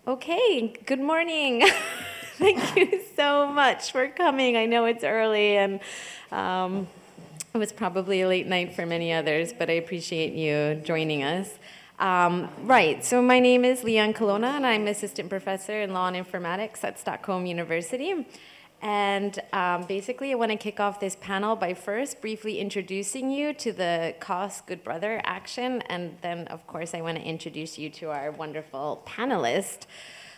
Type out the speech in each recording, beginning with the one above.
Okay, good morning. Thank you so much for coming. I know it's early and it was probably a late night for many others, but I appreciate you joining us. Right, so my name is Leon Colonna and I'm assistant professor in law and informatics at Stockholm University. And basically, I want to kick off this panel by first briefly introducing you to the Cost Goodbrother action, and then, of course, I want to introduce you to our wonderful panelist.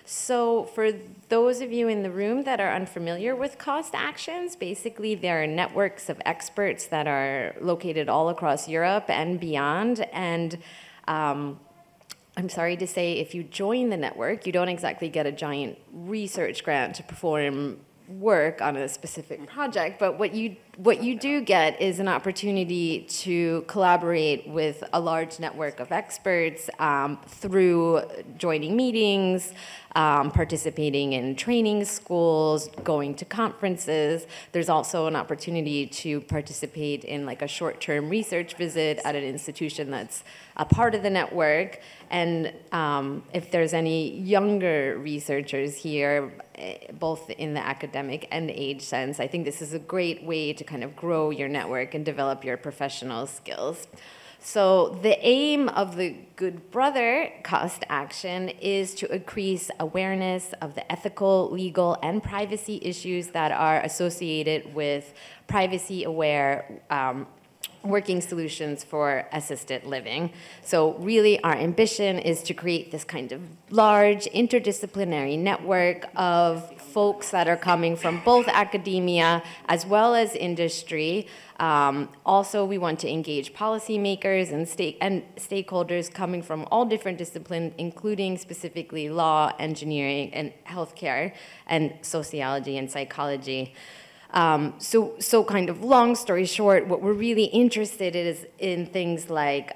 So for those of you in the room that are unfamiliar with cost actions, basically there are networks of experts that are located all across Europe and beyond, and I'm sorry to say, if you join the network, you don't exactly get a giant research grant to perform work on a specific project, but what you do get is an opportunity to collaborate with a large network of experts through joining meetings, participating in training schools, going to conferences. There's also an opportunity to participate in like a short-term research visit at an institution that's a part of the network. And if there's any younger researchers here, both in the academic and age sense, I think this is a great way to kind of grow your network and develop your professional skills. So the aim of the Goodbrother cost action is to increase awareness of the ethical, legal, and privacy issues that are associated with privacy-aware working solutions for assisted living. So really our ambition is to create this kind of large interdisciplinary network of folks that are coming from both academia as well as industry. Also, we want to engage policymakers and stakeholders coming from all different disciplines, including specifically law, engineering, and healthcare, and sociology and psychology. So kind of long story short, what we're really interested in is in things like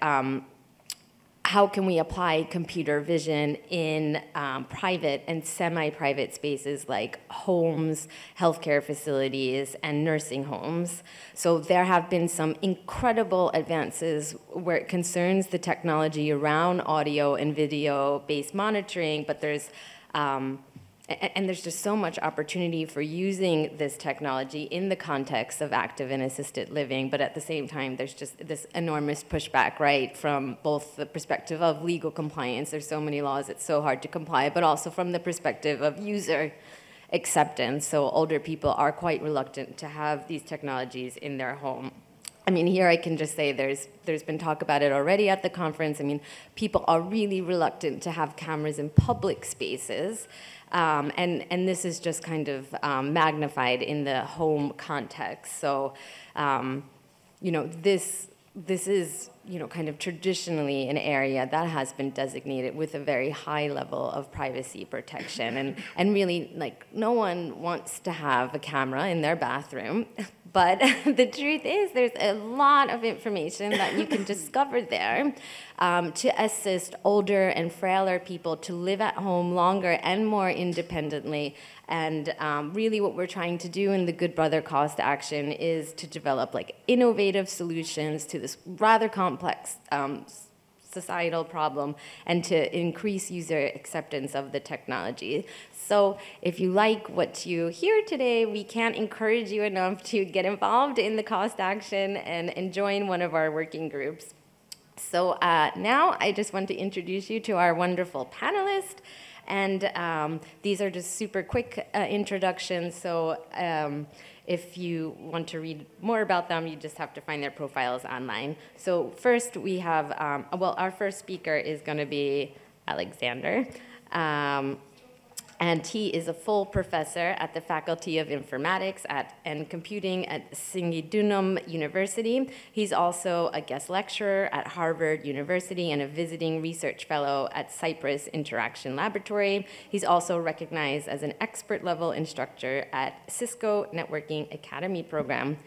how can we apply computer vision in private and semi-private spaces like homes, healthcare facilities, and nursing homes. So there have been some incredible advances where it concerns the technology around audio and video-based monitoring, but there's just so much opportunity for using this technology in the context of active and assisted living, but at the same time, there's just this enormous pushback, right, from both the perspective of legal compliance, there's so many laws, it's so hard to comply, but also from the perspective of user acceptance. So older people are quite reluctant to have these technologies in their home. I mean, here I can just say there's been talk about it already at the conference. I mean, people are really reluctant to have cameras in public spaces. And this is just kind of magnified in the home context. So, you know, this is, you know, kind of traditionally an area that has been designated with a very high level of privacy protection. And really, like, no one wants to have a camera in their bathroom. But the truth is there's a lot of information that you can discover there to assist older and frailer people to live at home longer and more independently. And really what we're trying to do in the Goodbrother cost action is to develop like innovative solutions to this rather complex societal problem and to increase user acceptance of the technology. So if you like what you hear today, we can't encourage you enough to get involved in the cost action and join one of our working groups. So now I just want to introduce you to our wonderful panelists. And these are just super quick introductions. So if you want to read more about them, you just have to find their profiles online. So first we have, well, our first speaker is going to be Alexander. And he is a full professor at the Faculty of Informatics and Computing at Singidunum University. He's also a guest lecturer at Harvard University and a visiting research fellow at Cypress Interaction Laboratory. He's also recognized as an expert-level instructor at Cisco Networking Academy program.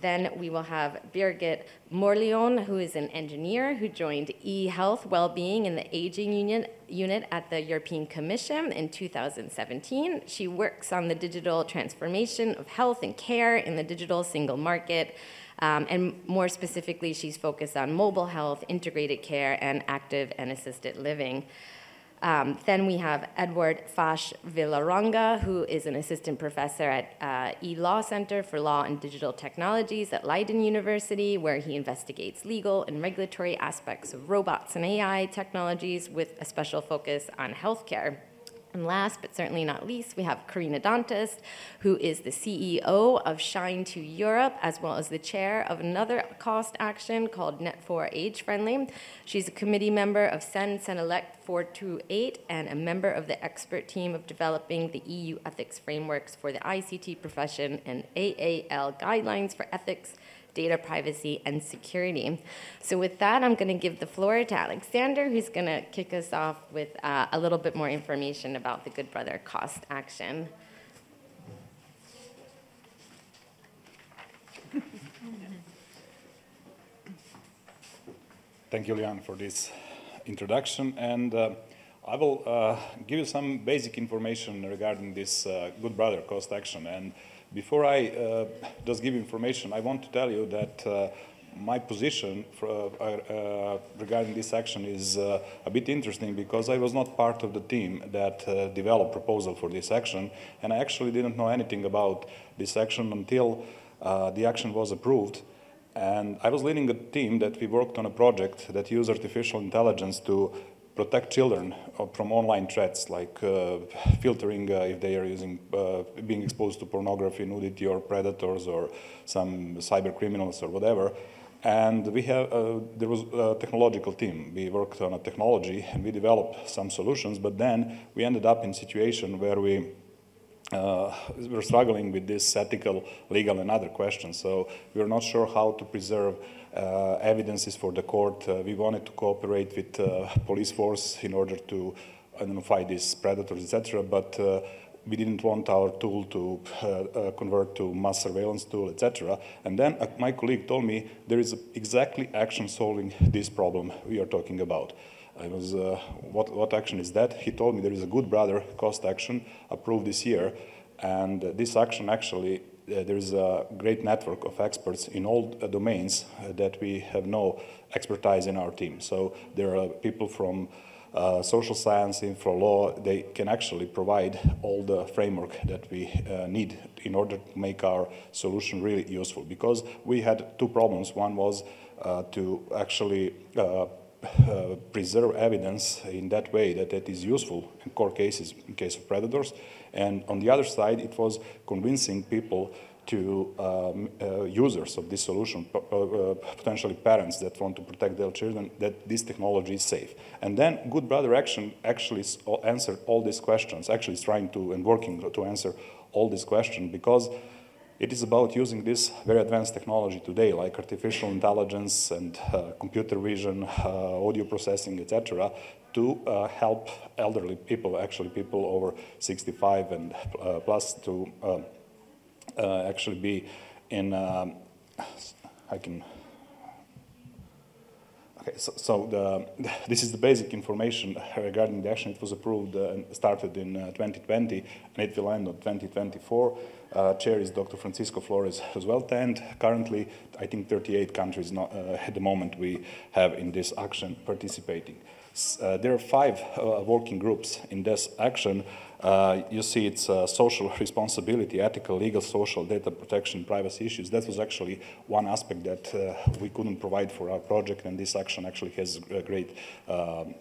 Then we will have Birgit Morleon, who is an engineer who joined e-health well-being in the aging unit at the European Commission in 2017. She works on the digital transformation of health and care in the digital single market. And more specifically, she's focused on mobile health, integrated care, and active and assisted living. Then we have Edward Fash Villaranga, who is an assistant professor at E-Law Center for Law and Digital Technologies at Leiden University, where he investigates legal and regulatory aspects of robots and AI technologies with a special focus on healthcare. And last, but certainly not least, we have Karina Dantas, who is the CEO of Shine to Europe, as well as the chair of another cost action called Net4 Age Friendly. She's a committee member of Senelect 428 and a member of the expert team of developing the EU ethics frameworks for the ICT profession and AAL guidelines for ethics, data privacy, and security. So with that, I'm going to give the floor to Alexander, who's going to kick us off with a little bit more information about the Goodbrother cost action. Thank you, Lian, for this introduction. And I will give you some basic information regarding this Goodbrother cost action. And before I just give information, I want to tell you that my position regarding this action is a bit interesting because I was not part of the team that developed proposal for this action, and I actually didn't know anything about this action until the action was approved. And I was leading a team that we worked on a project that used artificial intelligence to protect children from online threats, like filtering if they are being exposed to pornography, nudity, or predators, or some cyber criminals, or whatever. And we have there was a technological team. We worked on a technology and we developed some solutions. But then we ended up in a situation where we were struggling with this ethical, legal, and other questions. So we were not sure how to preserve evidences for the court. We wanted to cooperate with police force in order to identify these predators, etc. But we didn't want our tool to convert to mass surveillance tool, etc. And then my colleague told me there is exactly action solving this problem we are talking about. I was, what action is that? He told me there is a Goodbrother cost action approved this year, and this action actually, there is a great network of experts in all domains that we have no expertise in our team. So there are people from social science, infra law. They can actually provide all the framework that we need in order to make our solution really useful. Because we had two problems. One was to actually preserve evidence in that way that it is useful in court cases in case of predators. And on the other side, it was convincing people to users of this solution, potentially parents that want to protect their children, that this technology is safe. And then Goodbrother actually answered all these questions, actually is trying to and working to answer all these questions, because it is about using this very advanced technology today, like artificial intelligence and computer vision, audio processing, etc., to help elderly people, actually people over 65 and plus, to actually be in, this is the basic information regarding the action. It was approved and started in 2020, and it will end on 2024. Chair is Dr. Francisco Flores as well, and currently, I think 38 countries at the moment we have in this action participating. There are 5 working groups in this action. You see it's social responsibility, ethical, legal, social, data protection, privacy issues. That was actually one aspect that we couldn't provide for our project, and this action actually has a great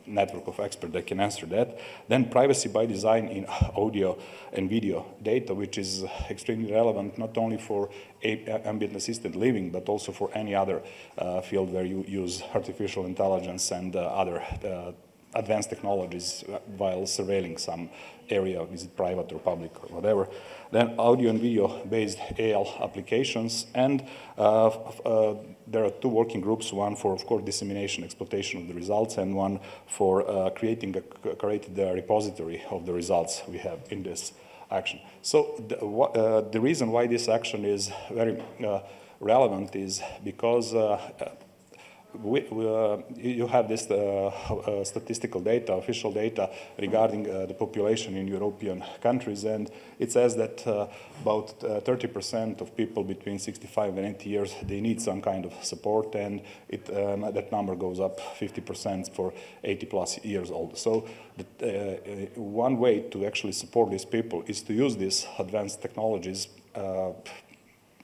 network of experts that can answer that. Then privacy by design in audio and video data, which is extremely relevant not only for ambient assisted living, but also for any other field where you use artificial intelligence and other advanced technologies while surveilling some area, is it private or public or whatever. Then audio and video based AL applications, and there are 2 working groups, one for, of course, dissemination, exploitation of the results, and one for creating a repository of the results we have in this action. So the reason why this action is very relevant is because you have this statistical data, official data regarding the population in European countries, and it says that about 30% of people between 65 and 80 years, they need some kind of support, and that number goes up 50% for 80 plus years old. So one way to actually support these people is to use these advanced technologies.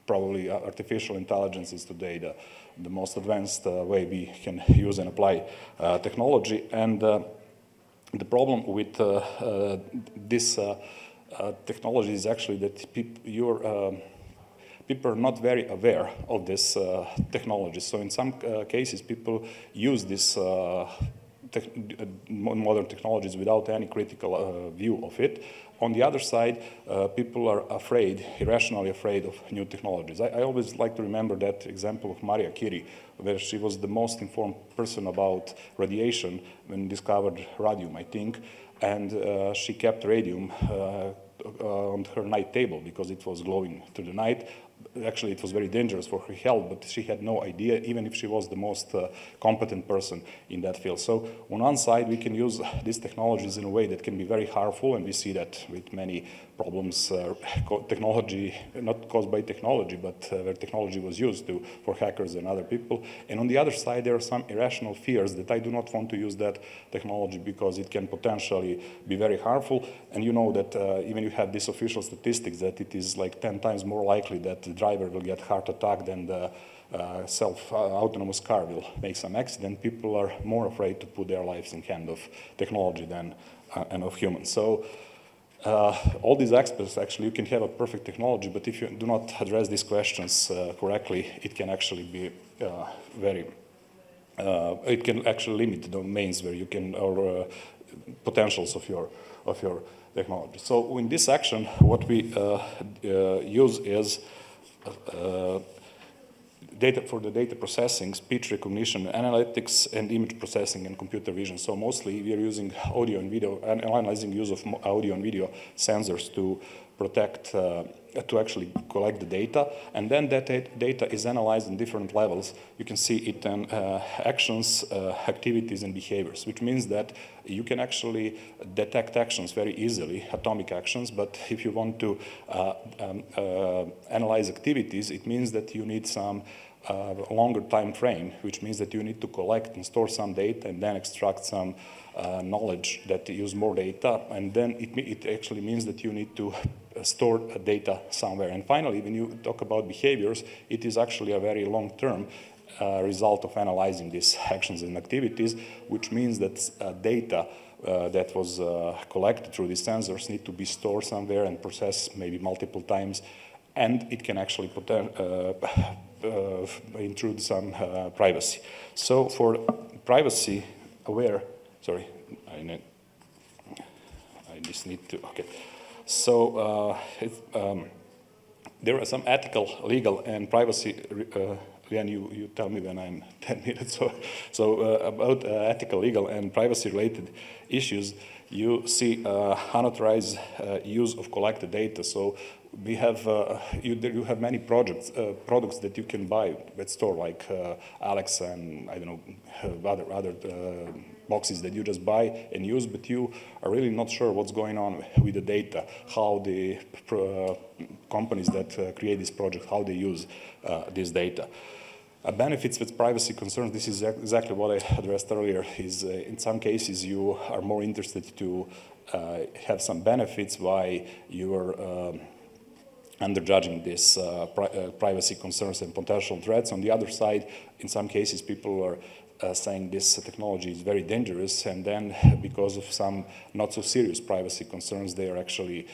Probably artificial intelligence is today the most advanced way we can use and apply technology. And the problem with this technology is actually that people are not very aware of this technology. So in some cases, people use this modern technologies without any critical view of it. On the other side, people are afraid, irrationally afraid of new technologies. I always like to remember that example of Maria Curie, where she was the most informed person about radiation when discovered radium, I think, and she kept radium on her night table because it was glowing through the night. Actually, it was very dangerous for her health, but she had no idea, even if she was the most competent person in that field. So on one side, we can use these technologies in a way that can be very harmful, and we see that with many problems, technology, not caused by technology, but where technology was used for hackers and other people. And on the other side, there are some irrational fears that I do not want to use that technology because it can potentially be very harmful. And you know that even you have these official statistics that it is like 10 times more likely that the driver will get heart attack than the autonomous car will make some accident. People are more afraid to put their lives in hand of technology than and of humans. So all these aspects, actually, you can have a perfect technology, but if you do not address these questions correctly, it can actually be it can actually limit the domains where you can, or potentials of your technology. So in this section, what we use is data for the data processing, speech recognition, analytics, and image processing and computer vision. So mostly we are using audio and video, and analyzing use of audio and video sensors to protect, to actually collect the data. And then that data is analyzed in different levels. You can see it in actions, activities, and behaviors, which means that you can actually detect actions very easily, atomic actions, but if you want to analyze activities, it means that you need some longer time frame, which means that you need to collect and store some data and then extract some knowledge that use more data, and then it actually means that you need to store data somewhere. And finally, when you talk about behaviors, it is actually a very long-term result of analyzing these actions and activities, which means that data that was collected through these sensors need to be stored somewhere and processed maybe multiple times, and it can actually intrude some privacy. So for privacy aware, sorry, I just need to, okay. So there are some ethical, legal, and privacy, Leanne, you tell me when I'm 10 minutes. So about ethical, legal, and privacy-related issues, you see unauthorized use of collected data. So we have, you have many products that you can buy at store, like Alex and I don't know, other boxes that you just buy and use, but you are really not sure what's going on with the data, how the companies that create this project, how they use this data. Benefits with privacy concerns, this is exactly what I addressed earlier, is in some cases you are more interested to have some benefits why you are underjudging these privacy concerns and potential threats. On the other side, in some cases people are saying this technology is very dangerous, and then because of some not so serious privacy concerns, they are actually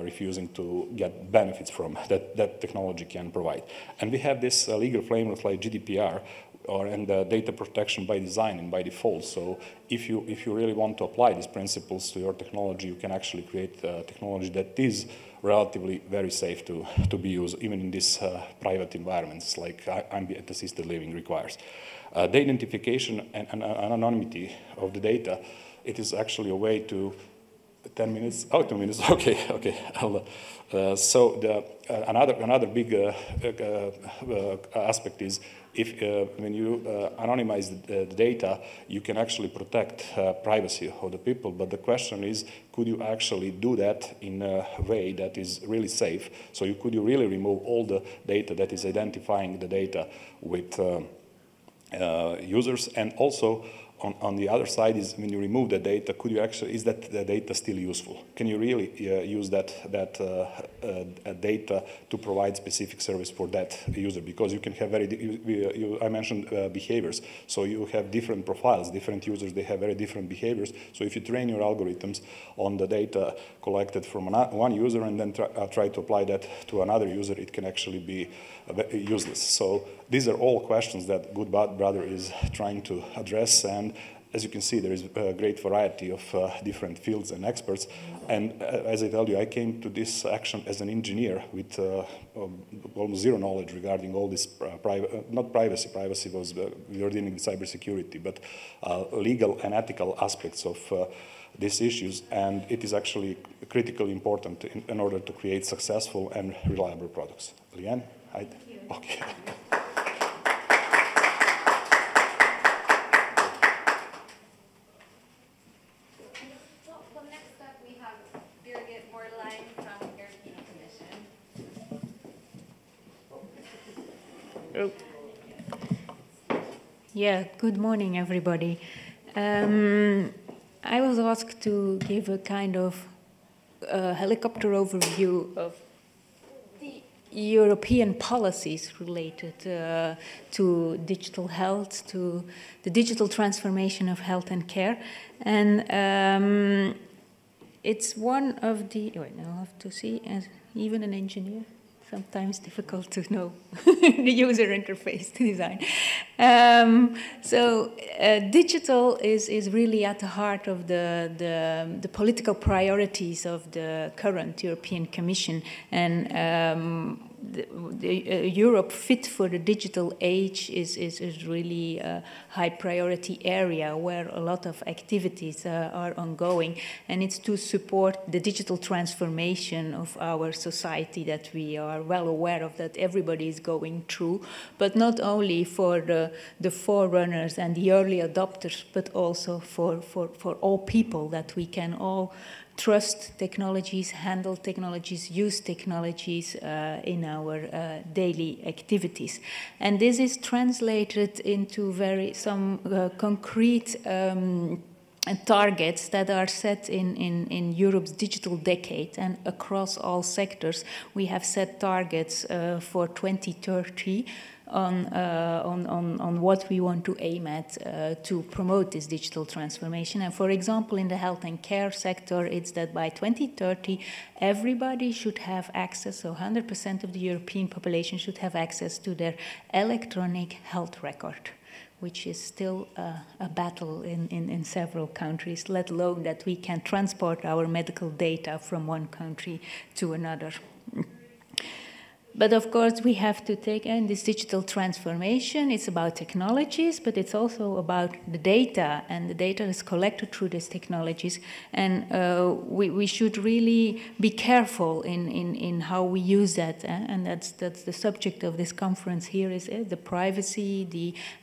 refusing to get benefits from that technology can provide. And we have this legal framework like GDPR, and data protection by design and by default. So if you really want to apply these principles to your technology, you can actually create technology that is relatively very safe to be used, even in these private environments like ambient assisted living requires. The identification and anonymity of the data, it is actually a way to 10 minutes, oh, 2 minutes, okay. So another big aspect is if when you anonymize the data, you can actually protect privacy of the people. But the question is, could you actually do that in a way that is really safe? So could you really remove all the data that is identifying the data with users? And also, on the other side is, when you remove the data, could you actually, is that the data still useful? Can you really use that data to provide specific service for that user? Because you can have I mentioned behaviors. So you have different profiles, different users, they have very different behaviors. So if you train your algorithms on the data collected from one user and then try to apply that to another user, it can actually be useless. So these are all questions that Goodbrother is trying to address, and as you can see, there is a great variety of different fields and experts. And as I told you, I came to this action as an engineer with almost zero knowledge regarding all this not privacy. Privacy was, we were dealing with cybersecurity, but legal and ethical aspects of these issues. And it is actually critically important in order to create successful and reliable products. Leanne? Thank you. Okay. Well, next up we have Birgit Borderline from the European Commission. Yeah, good morning, everybody. I was asked to give a kind of helicopter overview of the European policies related to digital health, to the digital transformation of health and care. And it's one of the, wait, now I have to see, as even an engineer, sometimes difficult to know the user interface to design. So digital is really at the heart of the political priorities of the current European Commission, and Europe fit for the digital age is really a high priority area where a lot of activities are ongoing, and it's to support the digital transformation of our society that we are well aware of, that everybody is going through, but not only for the forerunners and the early adopters, but also for all people, that we can all trust technologies, handle technologies, use technologies in our daily activities. And this is translated into some concrete targets that are set in Europe's digital decade, and across all sectors we have set targets for 2030 on what we want to aim at to promote this digital transformation. And for example, in the health and care sector, it's that by 2030, everybody should have access, so 100% of the European population should have access to their electronic health record, which is still a battle in several countries, let alone that we can transport our medical data from one country to another. But of course, we have to take in this digital transformation. It's about technologies, but it's also about the data, and the data is collected through these technologies. And we should really be careful in how we use that. And that's the subject of this conference here, is the privacy,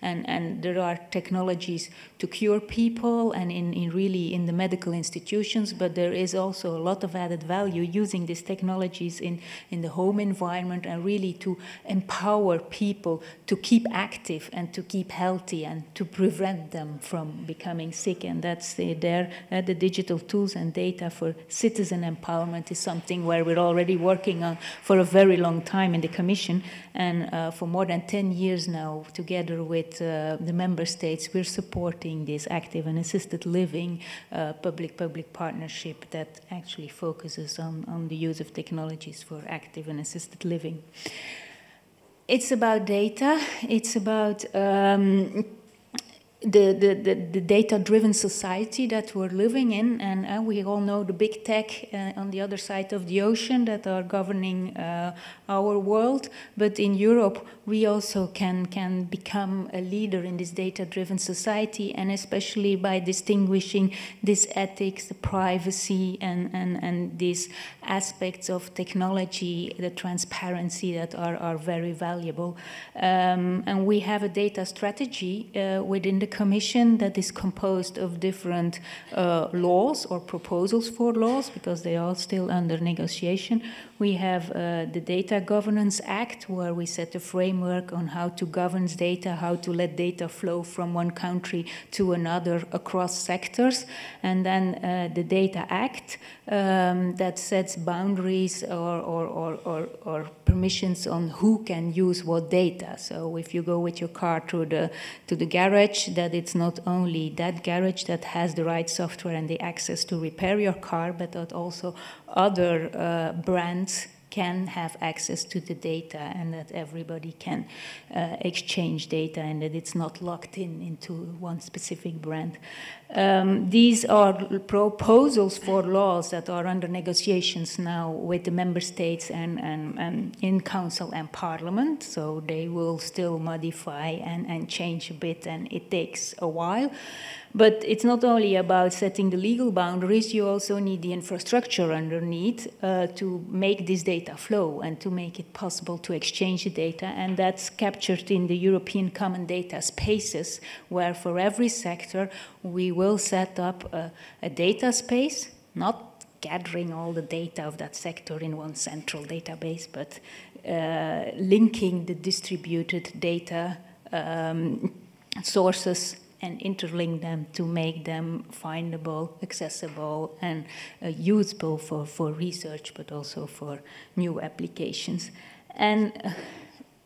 and there are technologies to cure people and really in the medical institutions, but there is also a lot of added value using these technologies in the home environment, and really to empower people to keep active and to keep healthy and to prevent them from becoming sick. And that's the digital tools and data for citizen empowerment is something where we're already working on for a very long time in the Commission, and for more than 10 years now, together with the member states, we're supporting this active and assisted living public-public partnership that actually focuses on the use of technologies for active and assisted living. It's about data, it's about the data-driven society that we're living in, and we all know the big tech on the other side of the ocean that are governing our world. But in Europe, we also can become a leader in this data-driven society, and especially by distinguishing this ethics, the privacy, and these aspects of technology, the transparency that are very valuable. And we have a data strategy within the Commission that is composed of different laws or proposals for laws, because they are still under negotiation. We have the Data Governance Act, where we set a framework on how to govern data, how to let data flow from one country to another across sectors. And then the Data Act that sets boundaries or permissions on who can use what data. So if you go with your car to the garage, that it's not only that garage that has the right software and the access to repair your car, but that also other brands can have access to the data, and that everybody can exchange data, and that it's not locked into one specific brand. These are proposals for laws that are under negotiations now with the member states and in Council and Parliament, so they will still modify and change a bit, and it takes a while. But it's not only about setting the legal boundaries, you also need the infrastructure underneath to make this data flow and to make it possible to exchange the data. And that's captured in the European Common Data Spaces, where for every sector we will set up a data space, not gathering all the data of that sector in one central database, but linking the distributed data sources and interlink them to make them findable, accessible, and usable for research, but also for new applications. And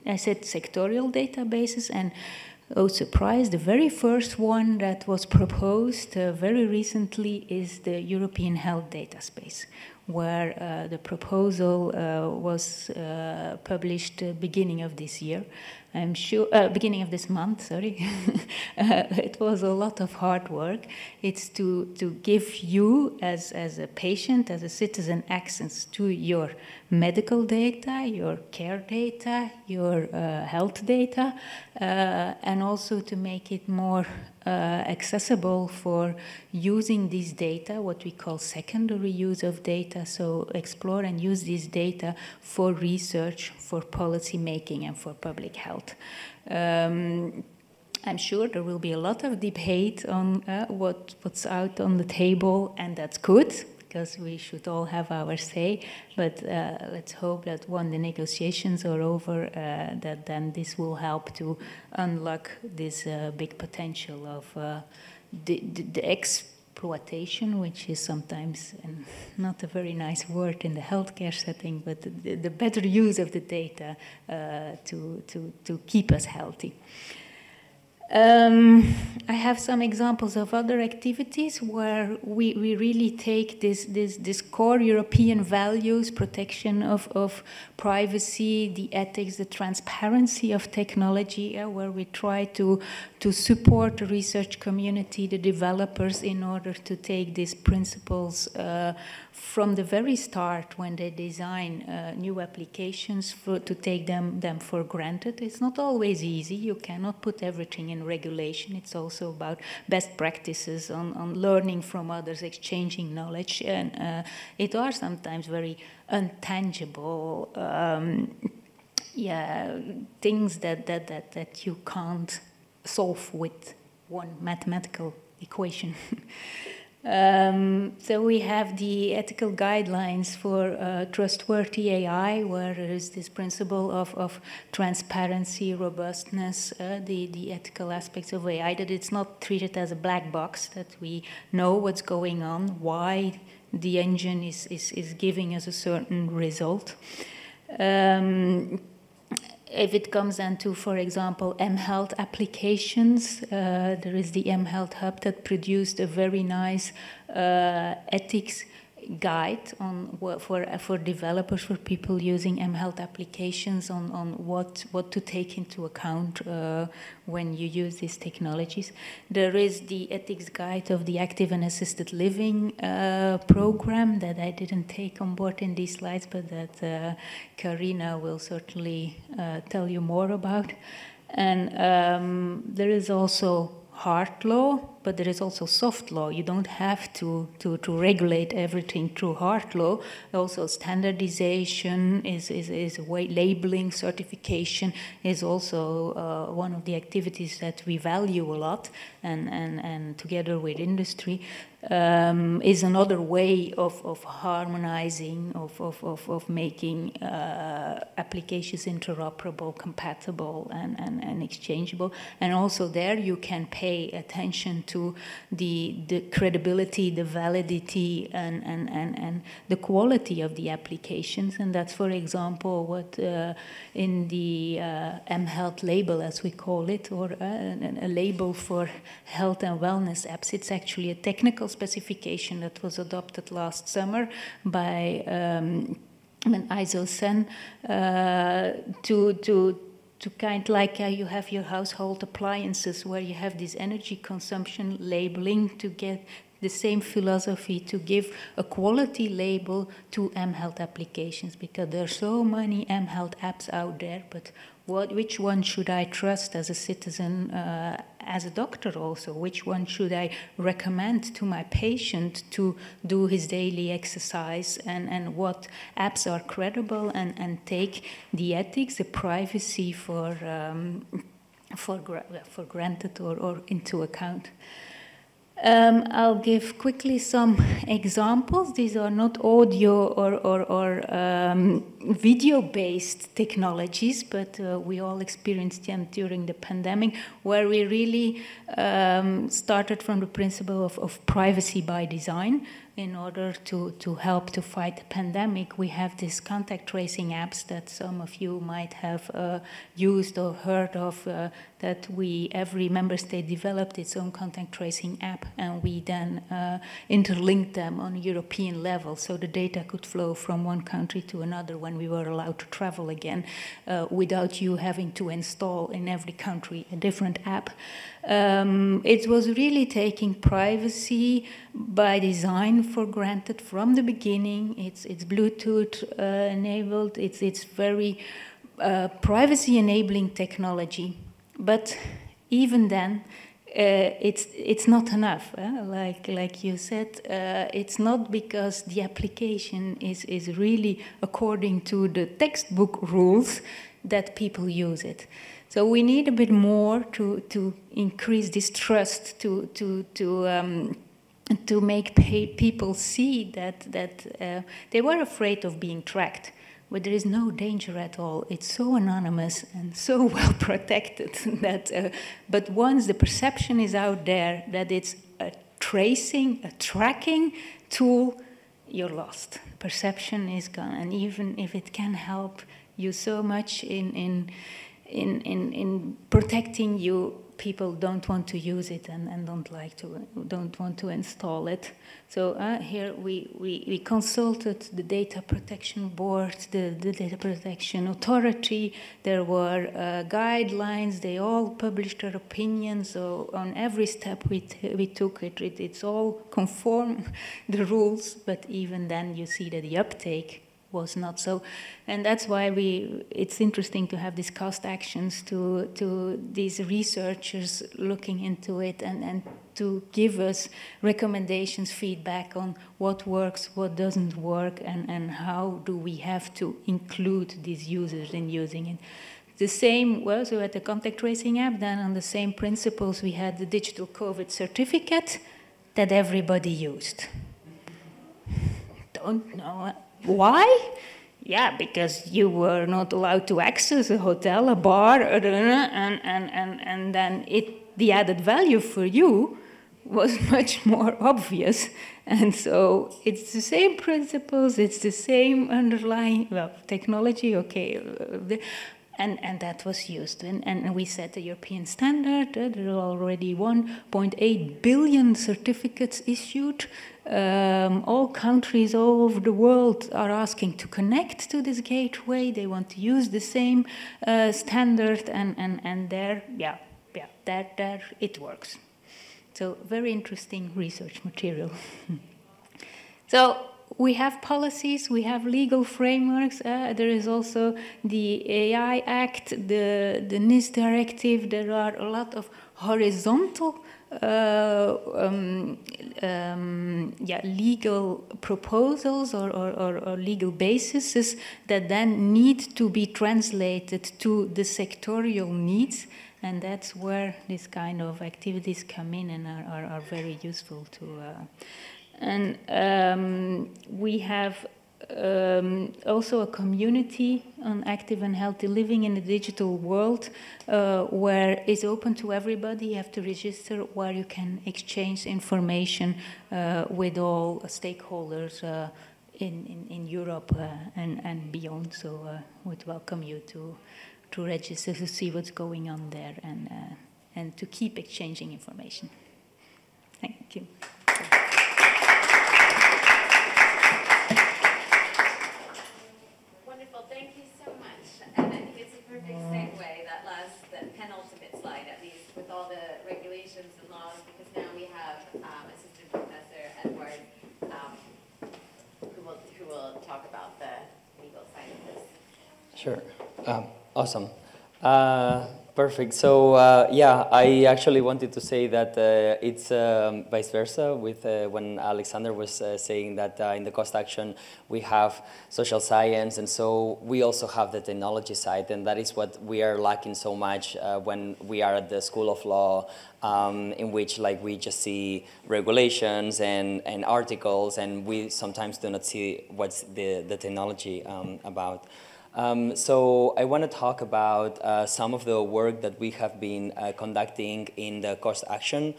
I said sectorial databases, and oh surprise, the very first one that was proposed very recently is the European Health Data Space, where the proposal was published beginning of this year. I'm sure, beginning of this month, sorry. It was a lot of hard work. It's to give you, as a patient, as a citizen, access to your medical data, your care data, your health data, and also to make it more accessible for using this data, what we call secondary use of data. So explore and use this data for research, for policy making, and for public health. I'm sure there will be a lot of debate on what's out on the table, and that's good, because we should all have our say. But let's hope that when the negotiations are over, that then this will help to unlock this big potential of the exploitation, which is sometimes not a very nice word in the healthcare setting, but the better use of the data to keep us healthy. I have some examples of other activities where we really take this core European values, protection of privacy, the ethics, the transparency of technology, where we try to support the research community, the developers, in order to take these principles from the very start when they design new applications to take them for granted. It's not always easy. You cannot put everything in regulation. It's also about best practices on learning from others, exchanging knowledge, and it are sometimes very intangible things that you can't solve with one mathematical equation. So we have the ethical guidelines for trustworthy AI, where there is this principle of transparency, robustness, the ethical aspects of AI, that it's not treated as a black box, that we know what's going on, why the engine is giving us a certain result. If it comes into, for example, mHealth applications, there is the mHealth Hub that produced a very nice ethics guide on for developers, for people using mHealth applications on what to take into account when you use these technologies. There is the ethics guide of the active and assisted living program that I didn't take on board in these slides, but that Karina will certainly tell you more about. And there is also hard law, but there is also soft law. You don't have to regulate everything through hard law. Also, standardization is a way. Labeling, certification is also one of the activities that we value a lot, and together with industry is another way of harmonizing, of making applications interoperable, compatible, and exchangeable. And also there you can pay attention to the credibility, the validity, and the quality of the applications. And that's, for example, what in the mHealth label, as we call it, or a label for health and wellness apps. It's actually a technical specification that was adopted last summer by ISO 10 to kind of like you have your household appliances where you have this energy consumption labeling, to get the same philosophy to give a quality label to mHealth applications, because there are so many mHealth apps out there, but which one should I trust as a citizen, as a doctor also? Which one should I recommend to my patient to do his daily exercise, and what apps are credible and take the ethics, the privacy for granted or into account. I'll give quickly some examples. These are not audio or video-based technologies, but we all experienced them during the pandemic, where we really started from the principle of privacy by design. In order to help to fight the pandemic, we have these contact tracing apps that some of you might have used or heard of, that every member state developed its own contact tracing app, and we then interlinked them on a European level, so the data could flow from one country to another when we were allowed to travel again, without you having to install in every country a different app. It was really taking privacy by design for granted from the beginning. It's Bluetooth enabled. It's very privacy enabling technology. But even then, it's not enough. Like you said, it's not because the application is really according to the textbook rules that people use it. So we need a bit more to increase this trust, to make people see that they were afraid of being tracked, but there is no danger at all. It's so anonymous and so well protected that. But once the perception is out there that it's a tracking tool, you're lost. Perception is gone, and even if it can help you so much in protecting you, people don't want to use it and don't want to install it. So here we consulted the data protection board, the data protection authority. There were guidelines. They all published their opinions. So on every step we took, it's all conform the rules. But even then, you see that the uptake was not so, and that's why it's interesting to have these cost actions to these researchers looking into it and to give us recommendations, feedback on what works, what doesn't work, and how do we have to include these users in using it. The same, so at the contact tracing app, then on the same principles, we had the digital COVID certificate that everybody used. Don't know why? Yeah, because you were not allowed to access a hotel, a bar, and then the added value for you was much more obvious. And so it's the same principles, it's the same underlying technology, okay, and that was used. And we set a European standard. There are already 1.8 billion certificates issued. All countries all over the world are asking to connect to this gateway. They want to use the same standard, and there it works. So very interesting research material. So we have policies, we have legal frameworks. There is also the AI Act, the NIS directive. There are a lot of horizontal legal proposals or legal bases that then need to be translated to the sectorial needs. And that's where these kind of activities come in and are very useful to. We have also a community on active and healthy living in the digital world where it's open to everybody. You have to register, where you can exchange information with all stakeholders in Europe and beyond. So would welcome you to register to see what's going on there and to keep exchanging information. Thank you. Wonderful, thank you so much. And I think it's a perfect segue, that penultimate slide at least, with all the regulations and laws, because now we have Assistant Professor Edward who will talk about the legal side of this. Sure. Awesome. Perfect. So yeah, I actually wanted to say that it's vice versa with when Alexander was saying that in the cost action we have social science, and so we also have the technology side, and that is what we are lacking so much when we are at the School of Law, in which like we just see regulations and articles, and we sometimes do not see what's the technology about. So I want to talk about some of the work that we have been conducting in the cost action.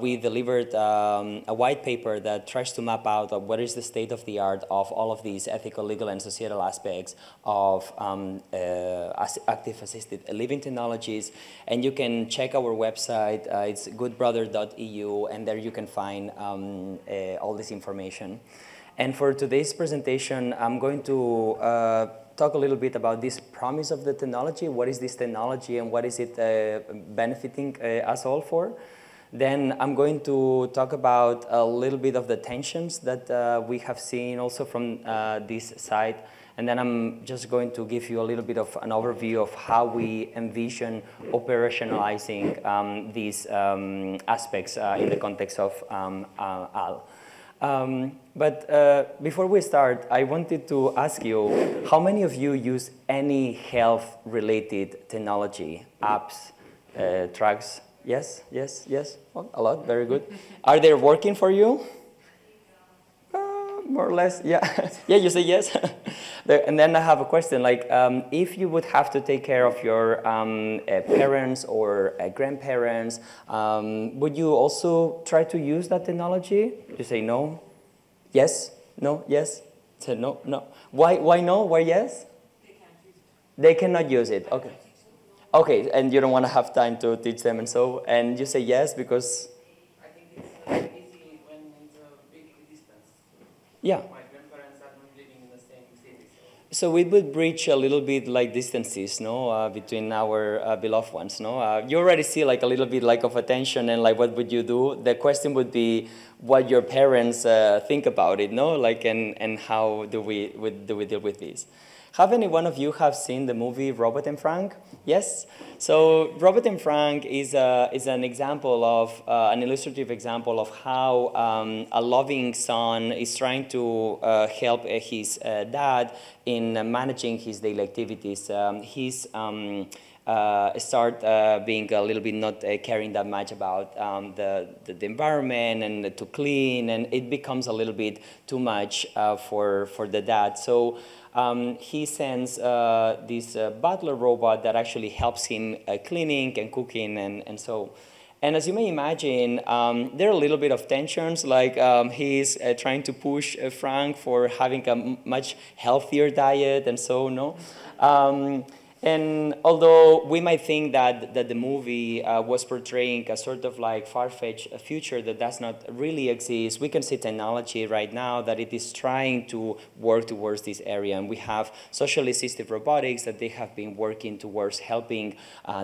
We delivered a white paper that tries to map out what is the state of the art of all of these ethical, legal, and societal aspects of active assisted living technologies. And you can check our website. It's goodbrother.eu, and there you can find all this information. And for today's presentation, I'm going to talk a little bit about this promise of the technology. What is this technology and what is it benefiting us all for? Then I'm going to talk about a little bit of the tensions that we have seen also from this side. And then I'm just going to give you a little bit of an overview of how we envision operationalizing these aspects in the context of AL. But before we start, I wanted to ask you, how many of you use any health-related technology, apps, tracks? Yes, yes, yes, well, a lot, very good. Are they working for you? More or less, yeah. Yeah, you say yes. And then I have a question, like, if you would have to take care of your parents or grandparents, would you also try to use that technology? You say no? Yes? No? Yes? Say no? No. Why no? Why yes? They can't use it. They cannot use it, okay. Okay, and you don't want to have time to teach them and so, and you say yes because? I think it's easy when it's a big distance. Yeah. My grandparents are not living in the same city. So we would bridge a little bit like distances, no, between our beloved ones, no. You already see like a little bit like of attention and like what would you do? The question would be what your parents think about it, no, like and how do we deal with this? Have any one of you have seen the movie Robert and Frank? Yes? So Robert and Frank is an example of, an illustrative example of how a loving son is trying to help his dad in managing his daily activities. He's start being a little bit not caring that much about the environment and to clean, and it becomes a little bit too much for the dad. So he sends this butler robot that actually helps him cleaning and cooking and so. And as you may imagine, there are a little bit of tensions, like he's trying to push Frank for having a much healthier diet and so, no? And although we might think that the movie was portraying a sort of like far-fetched future that does not really exist, we can see technology right now that it is trying to work towards this area. And we have socially assistive robotics that they have been working towards helping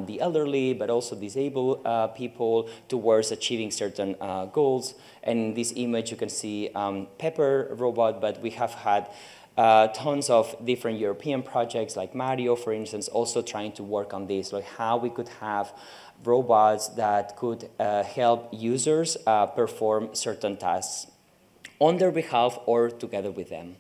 the elderly, but also disabled people towards achieving certain goals. And in this image, you can see Pepper robot, but we have had tons of different European projects like Mario, for instance, also trying to work on this, like how we could have robots that could help users perform certain tasks on their behalf or together with them.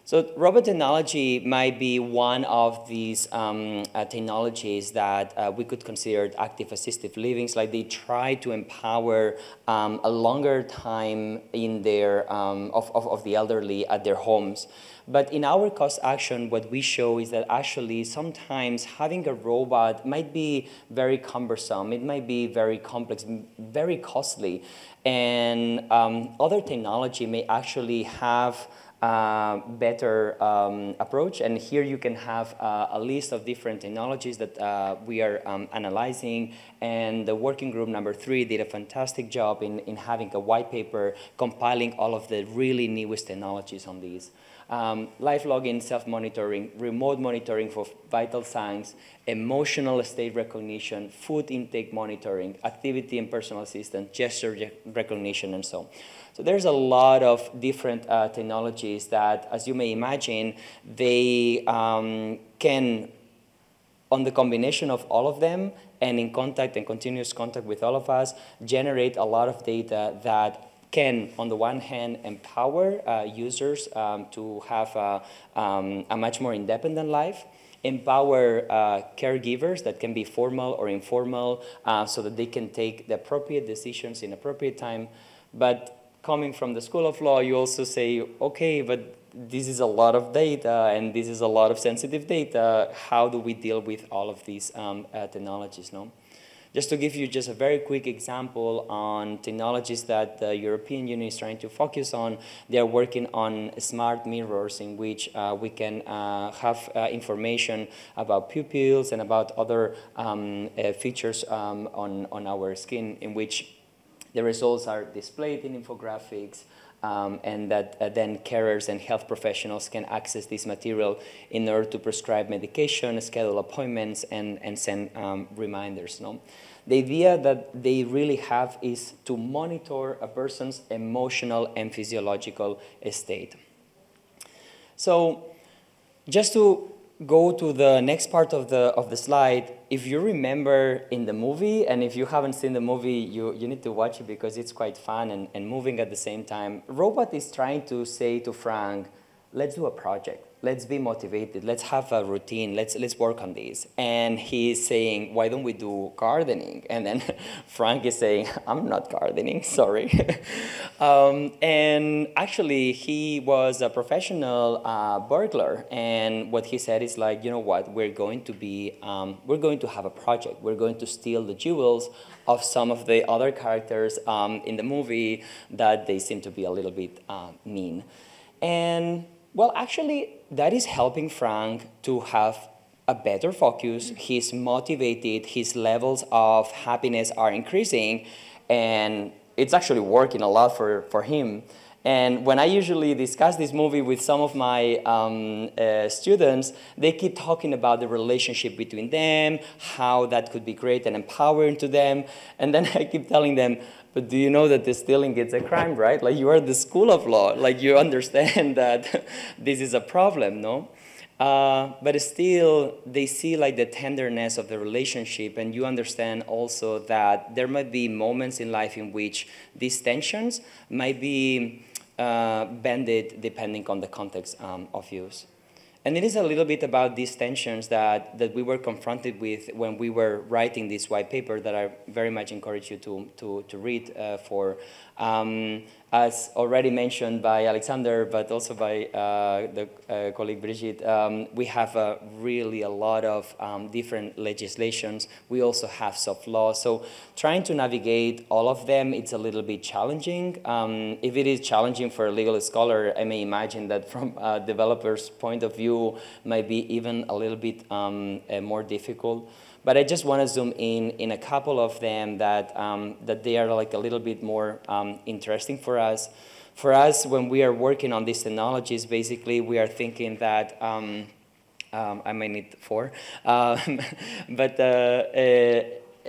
So robot technology might be one of these technologies that we could consider active assistive livings, like they try to empower a longer time in their, of the elderly at their homes. But in our cost action, what we show is that actually sometimes having a robot might be very cumbersome, it might be very complex, very costly, and other technology may actually have better approach. And here you can have a list of different technologies that we are analyzing. And the working group number 3 did a fantastic job in having a white paper compiling all of the really newest technologies on these. Life logging, self-monitoring, remote monitoring for vital signs, emotional state recognition, food intake monitoring, activity and personal assistant, gesture recognition, and so on. So there's a lot of different technologies that, as you may imagine, they can, on the combination of all of them and in contact and continuous contact with all of us, generate a lot of data that can, on the one hand, empower users to have a much more independent life, empower caregivers that can be formal or informal so that they can take the appropriate decisions in appropriate time. But coming from the School of Law, you also say, okay, but this is a lot of data and this is a lot of sensitive data. How do we deal with all of these technologies, no? Just to give you just a very quick example on technologies that the European Union is trying to focus on, they are working on smart mirrors in which we can have information about pupils and about other features on our skin, in which the results are displayed in infographics, and that then carers and health professionals can access this material in order to prescribe medication, schedule appointments, and send reminders. No? The idea that they really have is to monitor a person's emotional and physiological state. So just to go to the next part of the slide, if you remember in the movie, and if you haven't seen the movie, you need to watch it because it's quite fun and moving at the same time. Robot is trying to say to Frank, let's do a project. Let's be motivated. Let's have a routine. Let's work on this. And he's saying, why don't we do gardening? And then Frank is saying, I'm not gardening, sorry. And actually, he was a professional burglar. And what he said is like, you know what? We're going to have a project. We're going to steal the jewels of some of the other characters in the movie that they seem to be a little bit mean. And well, actually, that is helping Frank to have a better focus. He's motivated. His levels of happiness are increasing. And it's actually working a lot for him. And when I usually discuss this movie with some of my students, they keep talking about the relationship between them, how that could be great and empowering to them. And then I keep telling them, but do you know that the stealing is a crime, right? Like, you are the School of Law. Like, you understand that this is a problem, no? But still, they see like the tenderness of the relationship, and you understand also that there might be moments in life in which these tensions might be bended depending on the context of use. And it is a little bit about these tensions that we were confronted with when we were writing this white paper that I very much encourage you to read for as already mentioned by Alexander, but also by the colleague Brigitte, we have really a lot of different legislations. We also have soft laws. So trying to navigate all of them, it's a little bit challenging. If it is challenging for a legal scholar, I may imagine that from a developer's point of view, might be even a little bit more difficult. But I just want to zoom in a couple of them that, that they are like a little bit more interesting for us. For us, when we are working on these technologies, basically we are thinking that, I may need 4, but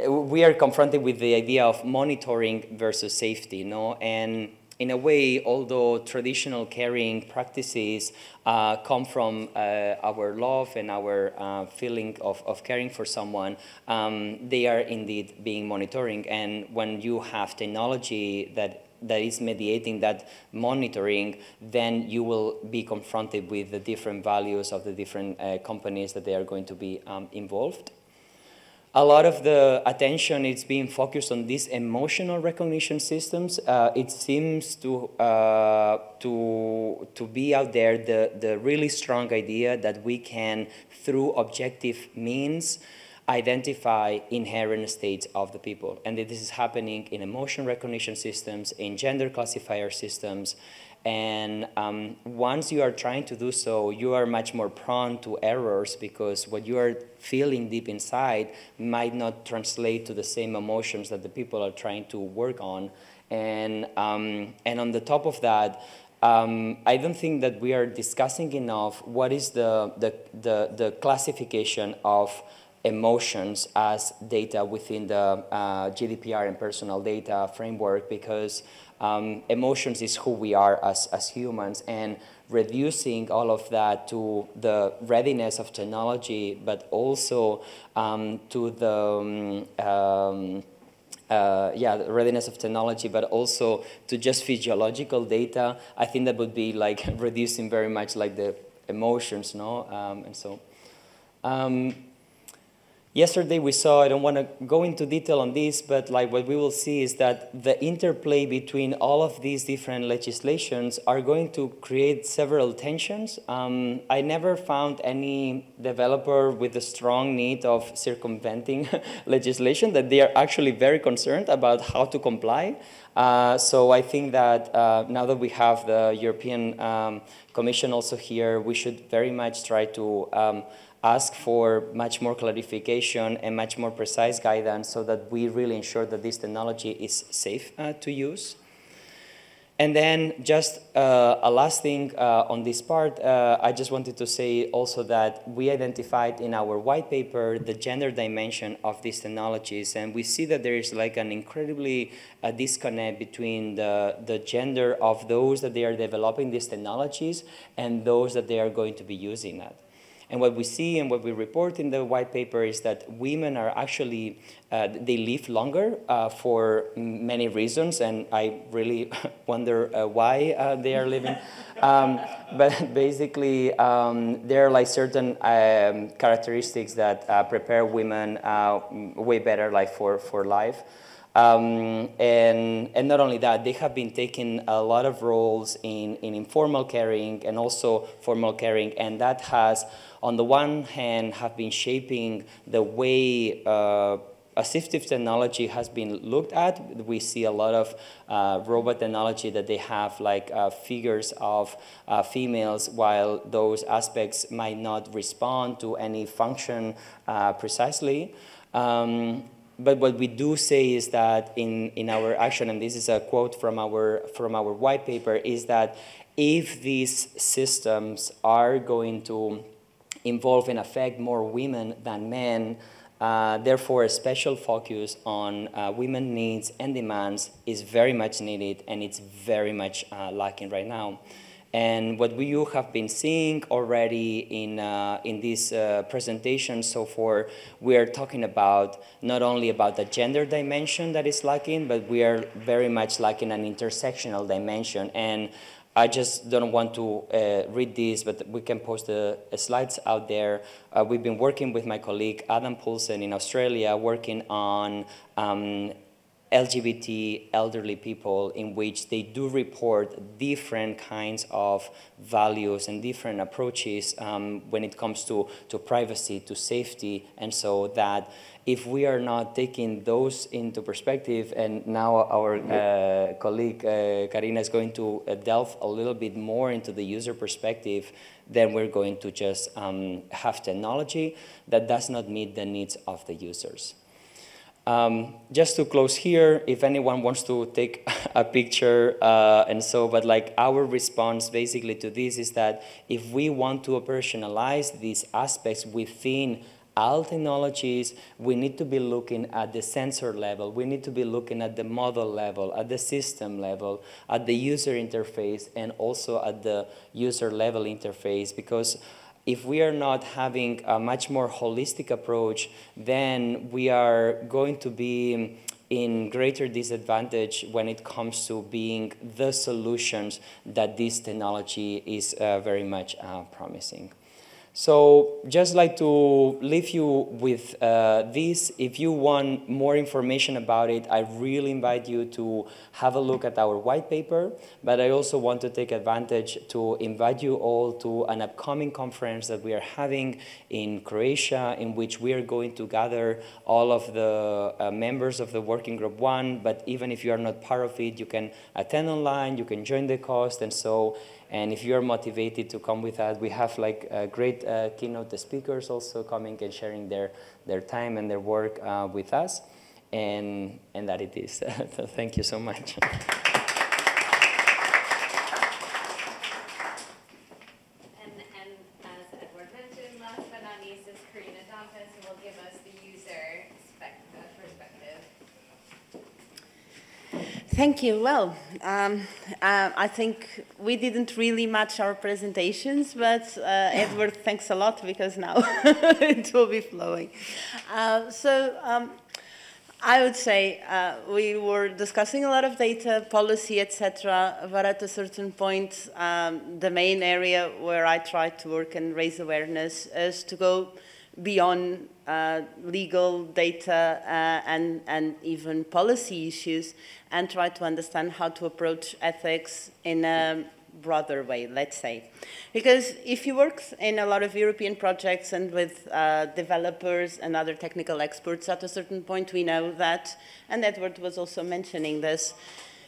we are confronted with the idea of monitoring versus safety, no? And in a way, although traditional caring practices come from our love and our feeling of caring for someone, they are indeed being monitoring. And when you have technology that is mediating that monitoring, then you will be confronted with the different values of the different companies that they are going to be involved. A lot of the attention is being focused on these emotional recognition systems. It seems to be out there the really strong idea that we can, through objective means, identify inherent states of the people. And that this is happening in emotion recognition systems, in gender classifier systems. And once you are trying to do so, you are much more prone to errors because what you are feeling deep inside might not translate to the same emotions that the people are trying to work on. And on the top of that, I don't think that we are discussing enough what is the classification of emotions as data within the GDPR and personal data framework, because emotions is who we are as humans, and reducing all of that to the readiness of technology, but also to the the readiness of technology, but also to just physiological data. I think that would be like reducing very much like the emotions, no? And so. Yesterday we saw, I don't want to go into detail on this, but like what we will see is that the interplay between all of these different legislations are going to create several tensions. I never found any developer with a strong need of circumventing legislation, that they are actually very concerned about how to comply. So I think that now that we have the European Commission also here, we should very much try to ask for much more clarification and much more precise guidance so that we really ensure that this technology is safe to use. And then just a last thing on this part, I just wanted to say also that we identified in our white paper the gender dimension of these technologies, and we see that there is like an incredibly disconnect between the gender of those that they are developing these technologies and those that they are going to be using it. And what we see and what we report in the white paper is that women are actually, they live longer for many reasons, and I really wonder why they are living. But basically, there are like certain characteristics that prepare women way better like for life. And not only that, they have been taking a lot of roles in informal caring and also formal caring, and that has, on the one hand, have been shaping the way assistive technology has been looked at. We see a lot of robot technology that they have like figures of females, while those aspects might not respond to any function precisely. But what we do say is that in our action, and this is a quote from our white paper, is that if these systems are going to involve and affect more women than men, therefore a special focus on women's needs and demands is very much needed, and it's very much lacking right now. And what you have been seeing already in this presentation so far, we are talking about not only about the gender dimension that is lacking, but we are very much lacking an intersectional dimension. And I just don't want to read this, but we can post the slides out there. We've been working with my colleague Adam Poulsen in Australia, working on LGBT elderly people, in which they do report different kinds of values and different approaches when it comes to privacy, to safety, and so that if we are not taking those into perspective, and now our colleague Karina is going to delve a little bit more into the user perspective, then we're going to just have technology that does not meet the needs of the users. Just to close here, if anyone wants to take a picture but like our response basically to this is that if we want to operationalize these aspects within all technologies, we need to be looking at the sensor level, we need to be looking at the model level, at the system level, at the user interface, and also at the user level interface, because if we are not having a much more holistic approach, then we are going to be in greater disadvantage when it comes to being the solutions that this technology is very much promising. So just like to leave you with this. If you want more information about it, I really invite you to have a look at our white paper, but I also want to take advantage to invite you all to an upcoming conference that we are having in Croatia, in which we are going to gather all of the members of the Working Group 1, but even if you are not part of it, you can attend online, you can join the cost, and so. And if you're motivated to come with us, we have like great keynote speakers also coming and sharing their time and their work with us. And that it is. So thank you so much. And as Edward mentioned, last but not least is Karina Dantas, who will give us the user perspective. Thank you. Well, I think we didn't really match our presentations, but Edward, thanks a lot, because now it will be flowing. I would say we were discussing a lot of data, policy, etc., but at a certain point, the main area where I try to work and raise awareness is to go beyond legal data and even policy issues, and try to understand how to approach ethics in a broader way, let's say. Because if you work in a lot of European projects and with developers and other technical experts, at a certain point we know that, and Edward was also mentioning this,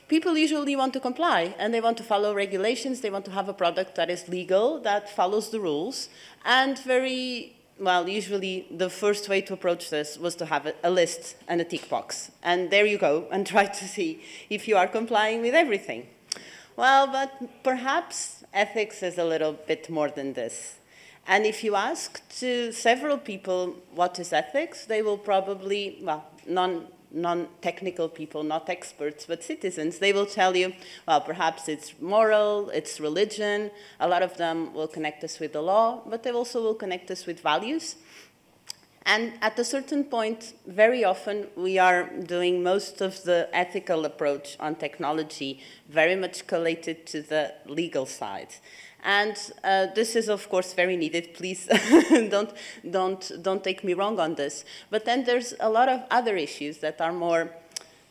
people usually want to comply, and they want to follow regulations, they want to have a product that is legal, that follows the rules, and usually the first way to approach this was to have a list and a tick box. And there you go, and try to see if you are complying with everything. Well, but perhaps ethics is a little bit more than this. And if you ask to several people what is ethics, they will probably, non-technical people, not experts, but citizens, they will tell you, well, perhaps it's moral, it's religion. A lot of them will connect us with the law, but they also will connect us with values. And at a certain point, very often, we are doing most of the ethical approach on technology very much collated to the legal side. And this is, of course, very needed. Please don't take me wrong on this. But then there's a lot of other issues that are more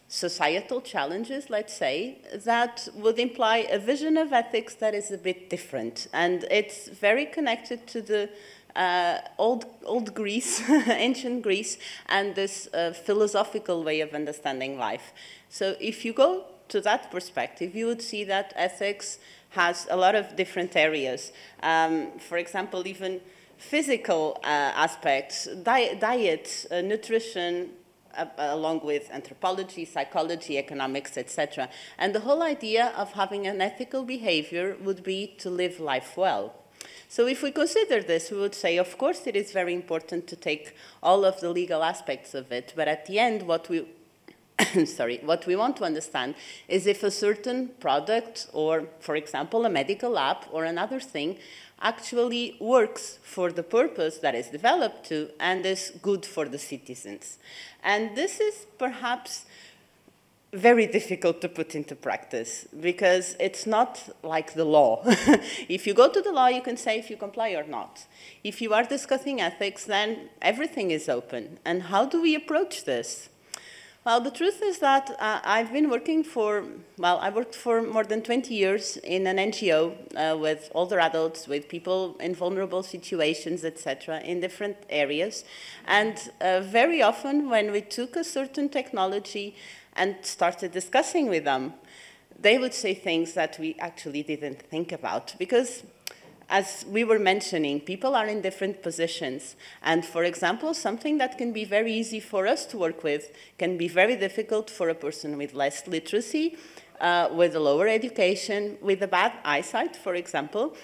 societal challenges, let's say, that would imply a vision of ethics that is a bit different. And it's very connected to the old Greece, ancient Greece, and this philosophical way of understanding life. So if you go to that perspective, you would see that ethics has a lot of different areas. For example, even physical aspects, diet, nutrition, along with anthropology, psychology, economics, etc. And the whole idea of having an ethical behavior would be to live life well. So if we consider this, we would say, of course, it is very important to take all of the legal aspects of it, but at the end, what we what we want to understand is if a certain product or, for example, a medical app or another thing actually works for the purpose that is developed to and is good for the citizens. And this is perhaps very difficult to put into practice because it's not like the law. If you go to the law, you can say if you comply or not. If you are discussing ethics, then everything is open. And how do we approach this? Well, the truth is that I've been working I worked for more than 20 years in an NGO with older adults, with people in vulnerable situations, etc., in different areas. And very often when we took a certain technology and started discussing with them, they would say things that we actually didn't think about, because as we were mentioning, people are in different positions. And for example, something that can be very easy for us to work with can be very difficult for a person with less literacy, with a lower education, with a bad eyesight, for example,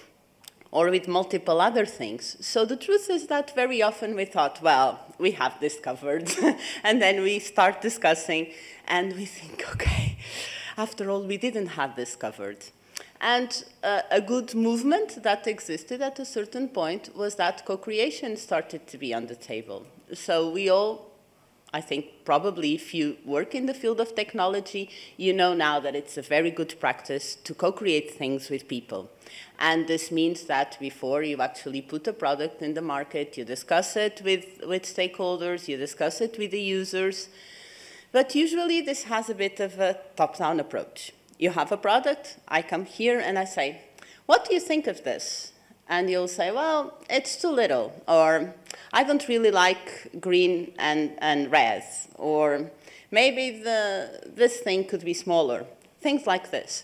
or with multiple other things. So the truth is that very often we thought, well, we have this covered. And then we start discussing and we think, okay, after all, we didn't have this covered. And a good movement that existed at a certain point was that co-creation started to be on the table. So we all, I think probably if you work in the field of technology, you know now that it's a very good practice to co-create things with people. And this means that before you actually put a product in the market, you discuss it with stakeholders, you discuss it with the users. But usually this has a bit of a top-down approach. You have a product, I come here and I say, what do you think of this? And you'll say, well, it's too little, or I don't really like green and red, or maybe this thing could be smaller, things like this.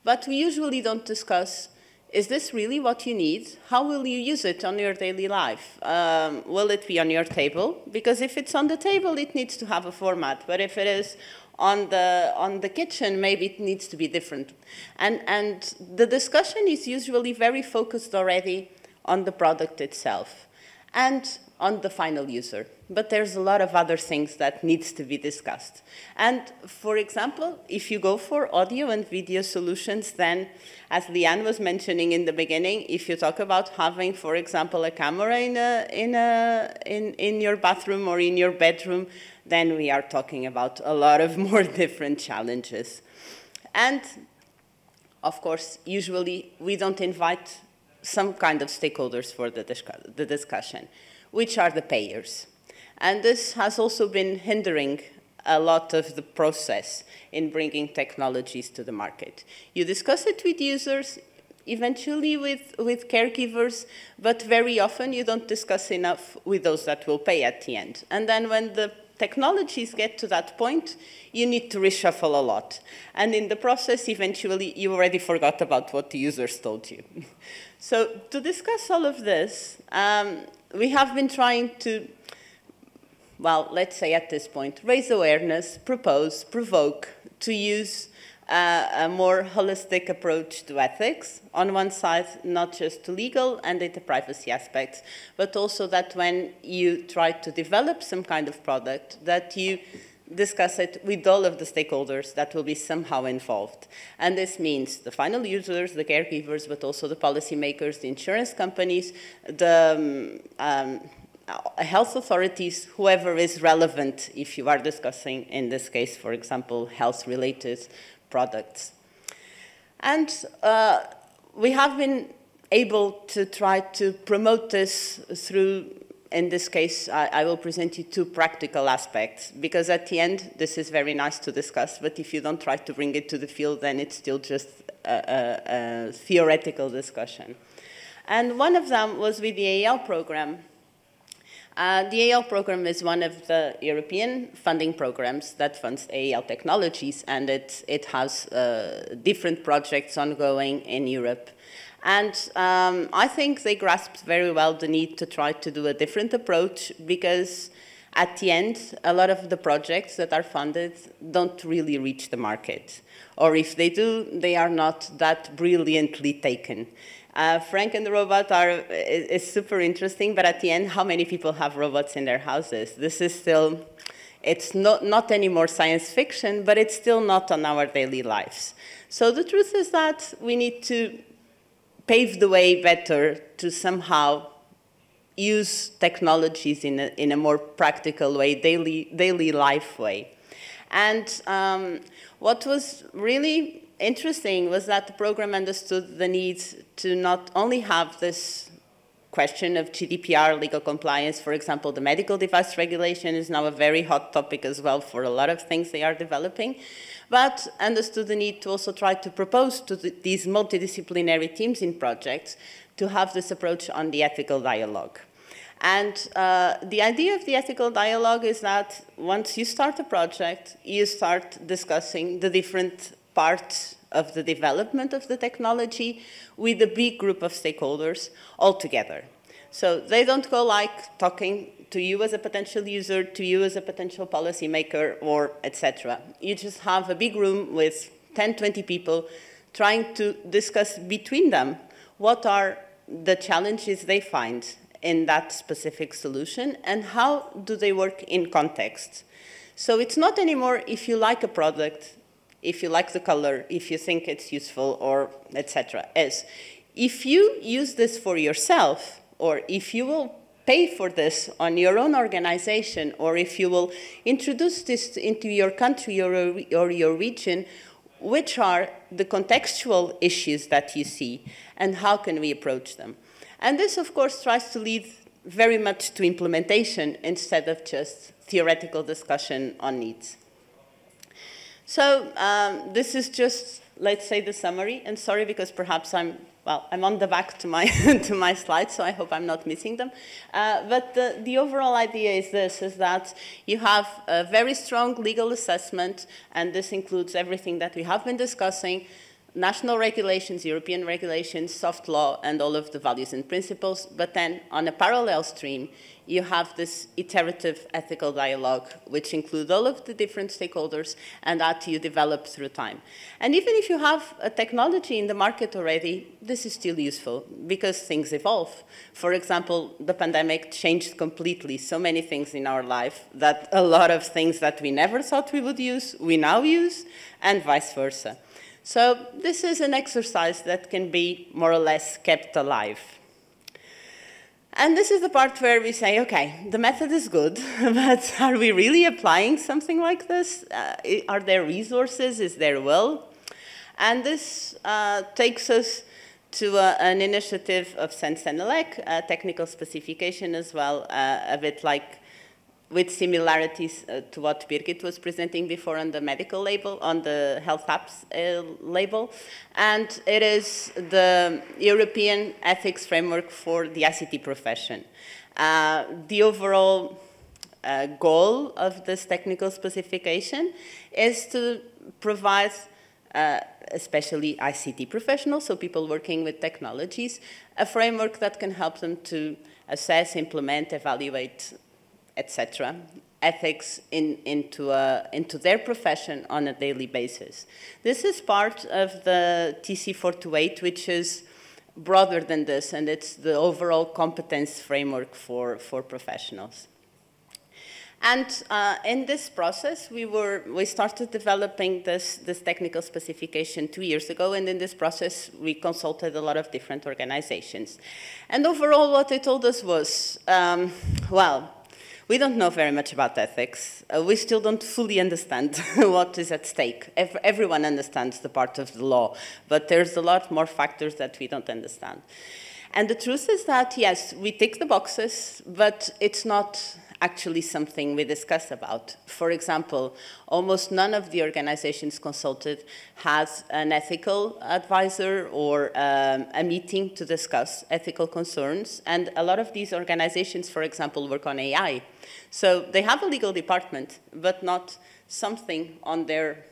But we usually don't discuss, is this really what you need? How will you use it on your daily life? Will it be on your table? Because if it's on the table, it needs to have a format, but if it is on the kitchen, maybe it needs to be different. And the discussion is usually very focused already on the product itself and on the final user. But there's a lot of other things that needs to be discussed. And for example, if you go for audio and video solutions, then as Leanne was mentioning in the beginning, if you talk about having, for example, a camera in your bathroom or in your bedroom, then we are talking about a lot of more different challenges. And of course, usually we don't invite some kind of stakeholders for the discussion, which are the payers. And this has also been hindering a lot of the process in bringing technologies to the market. You discuss it with users, eventually with caregivers, but very often you don't discuss enough with those that will pay at the end. And then when the technologies get to that point, you need to reshuffle a lot. And in the process, eventually, you already forgot about what the users told you. So to discuss all of this, we have been trying to, well, let's say at this point, raise awareness, propose, provoke, to use a more holistic approach to ethics. On one side, not just to legal and data privacy aspects, but also that when you try to develop some kind of product, that you discuss it with all of the stakeholders that will be somehow involved. And this means the final users, the caregivers, but also the policymakers, the insurance companies, the health authorities, whoever is relevant if you are discussing, in this case, for example, health-related products. And we have been able to try to promote this through, in this case, I will present you two practical aspects, because at the end, this is very nice to discuss, but if you don't try to bring it to the field, then it's still just a theoretical discussion. And one of them was with the AEL program. The AEL program is one of the European funding programs that funds AEL technologies, and it has different projects ongoing in Europe. And I think they grasped very well the need to try to do a different approach, because at the end, a lot of the projects that are funded don't really reach the market. Or if they do, they are not that brilliantly taken. Frank and the robot is super interesting, but at the end, how many people have robots in their houses? This is still, it's not anymore science fiction, but it's still not on our daily lives. So the truth is that we need to pave the way better to somehow use technologies in a more practical way, daily life way. And what was really interesting was that the program understood the need to not only have this question of GDPR, legal compliance. For example, the medical device regulation is now a very hot topic as well for a lot of things they are developing, but understood the need to also try to propose to these multidisciplinary teams in projects to have this approach on the ethical dialogue. And the idea of the ethical dialogue is that once you start a project, you start discussing the different parts of the development of the technology with a big group of stakeholders all together. So they don't go like talking to you as a potential user, to you as a potential policymaker, or etc. You just have a big room with 10, 20 people trying to discuss between them what are the challenges they find in that specific solution and how do they work in context. So it's not anymore if you like a product, if you like the color, if you think it's useful, or etc. As if you use this for yourself, or if you will pay for this on your own organization, or if you will introduce this into your country or your region, which are the contextual issues that you see, and how can we approach them? And this, of course, tries to lead very much to implementation instead of just theoretical discussion on needs. So this is just, let's say, the summary. And sorry, because perhaps I'm on the back to my, to my slides, so I hope I'm not missing them. But the overall idea is this, is that you have a very strong legal assessment, and this includes everything that we have been discussing, national regulations, European regulations, soft law, and all of the values and principles. But then on a parallel stream, you have this iterative ethical dialogue, which includes all of the different stakeholders, and that you develop through time. And even if you have a technology in the market already, this is still useful because things evolve. For example, the pandemic changed completely so many things in our life that a lot of things that we never thought we would use, we now use, and vice versa. So this is an exercise that can be more or less kept alive. And this is the part where we say, okay, the method is good, but are we really applying something like this? Are there resources? Is there will? And this takes us to an initiative of Sensenelec, a technical specification as well, a bit like with similarities to what Birgit was presenting before on the medical label, on the health apps label. And it is the European ethics framework for the ICT profession. The overall goal of this technical specification is to provide, especially ICT professionals, so people working with technologies, a framework that can help them to assess, implement, evaluate, etc., ethics into their profession on a daily basis. This is part of the TC 428, which is broader than this, and it's the overall competence framework for professionals. And in this process, we started developing this technical specification 2 years ago, and in this process, we consulted a lot of different organizations. And overall, what they told us was, well, we don't know very much about ethics. We still don't fully understand what is at stake. Everyone understands the part of the law, but there's a lot more factors that we don't understand. And the truth is that, yes, we tick the boxes, but it's not actually something we discuss about. For example, almost none of the organizations consulted has an ethical advisor or a meeting to discuss ethical concerns. And a lot of these organizations, for example, work on AI. So they have a legal department, but not something on their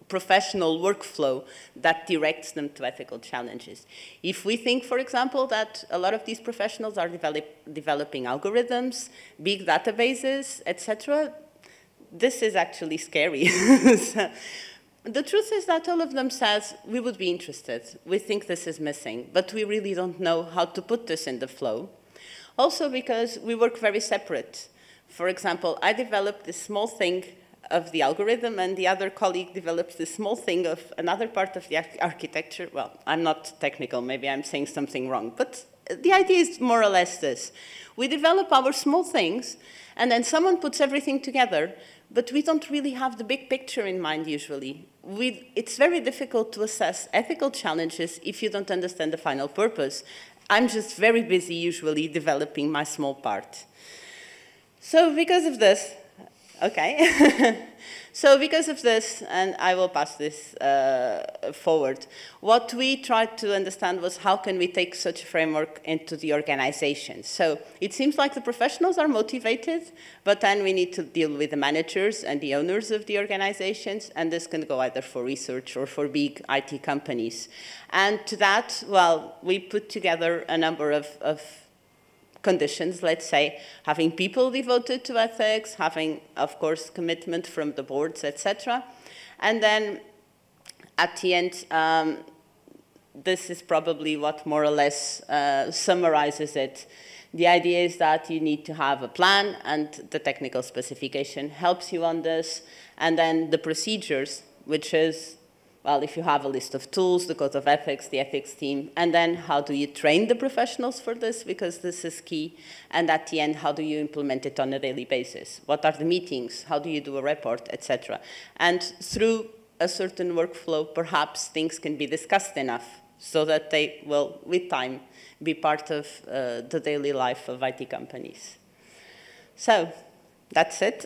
professional workflow that directs them to ethical challenges. If we think, for example, that a lot of these professionals are developing algorithms, big databases, etc., this is actually scary. So, the truth is that all of them says, we would be interested, we think this is missing, but we really don't know how to put this in the flow. Also because we work very separate. For example, I developed this small thing of the algorithm, and the other colleague develops this small thing of another part of the architecture. Well, I'm not technical, maybe I'm saying something wrong, but the idea is more or less this. We develop our small things, and then someone puts everything together, but we don't really have the big picture in mind usually. it's very difficult to assess ethical challenges if you don't understand the final purpose. I'm just very busy usually developing my small part. So because of this, okay. So because of this, and I will pass this forward, what we tried to understand was how can we take such a framework into the organization. So it seems like the professionals are motivated, but then we need to deal with the managers and the owners of the organizations, and this can go either for research or for big IT companies. And to that, well, we put together a number of conditions, let's say, having people devoted to ethics, having, of course, commitment from the boards, etc. And then at the end, this is probably what more or less summarizes it. The idea is that you need to have a plan, and the technical specification helps you on this. And then the procedures, which is, well, if you have a list of tools, the code of ethics, the ethics team, and then how do you train the professionals for this, because this is key, and at the end, how do you implement it on a daily basis? What are the meetings? How do you do a report, etc.? And through a certain workflow, perhaps things can be discussed enough so that they will, with time, be part of the daily life of IT companies. So, that's it.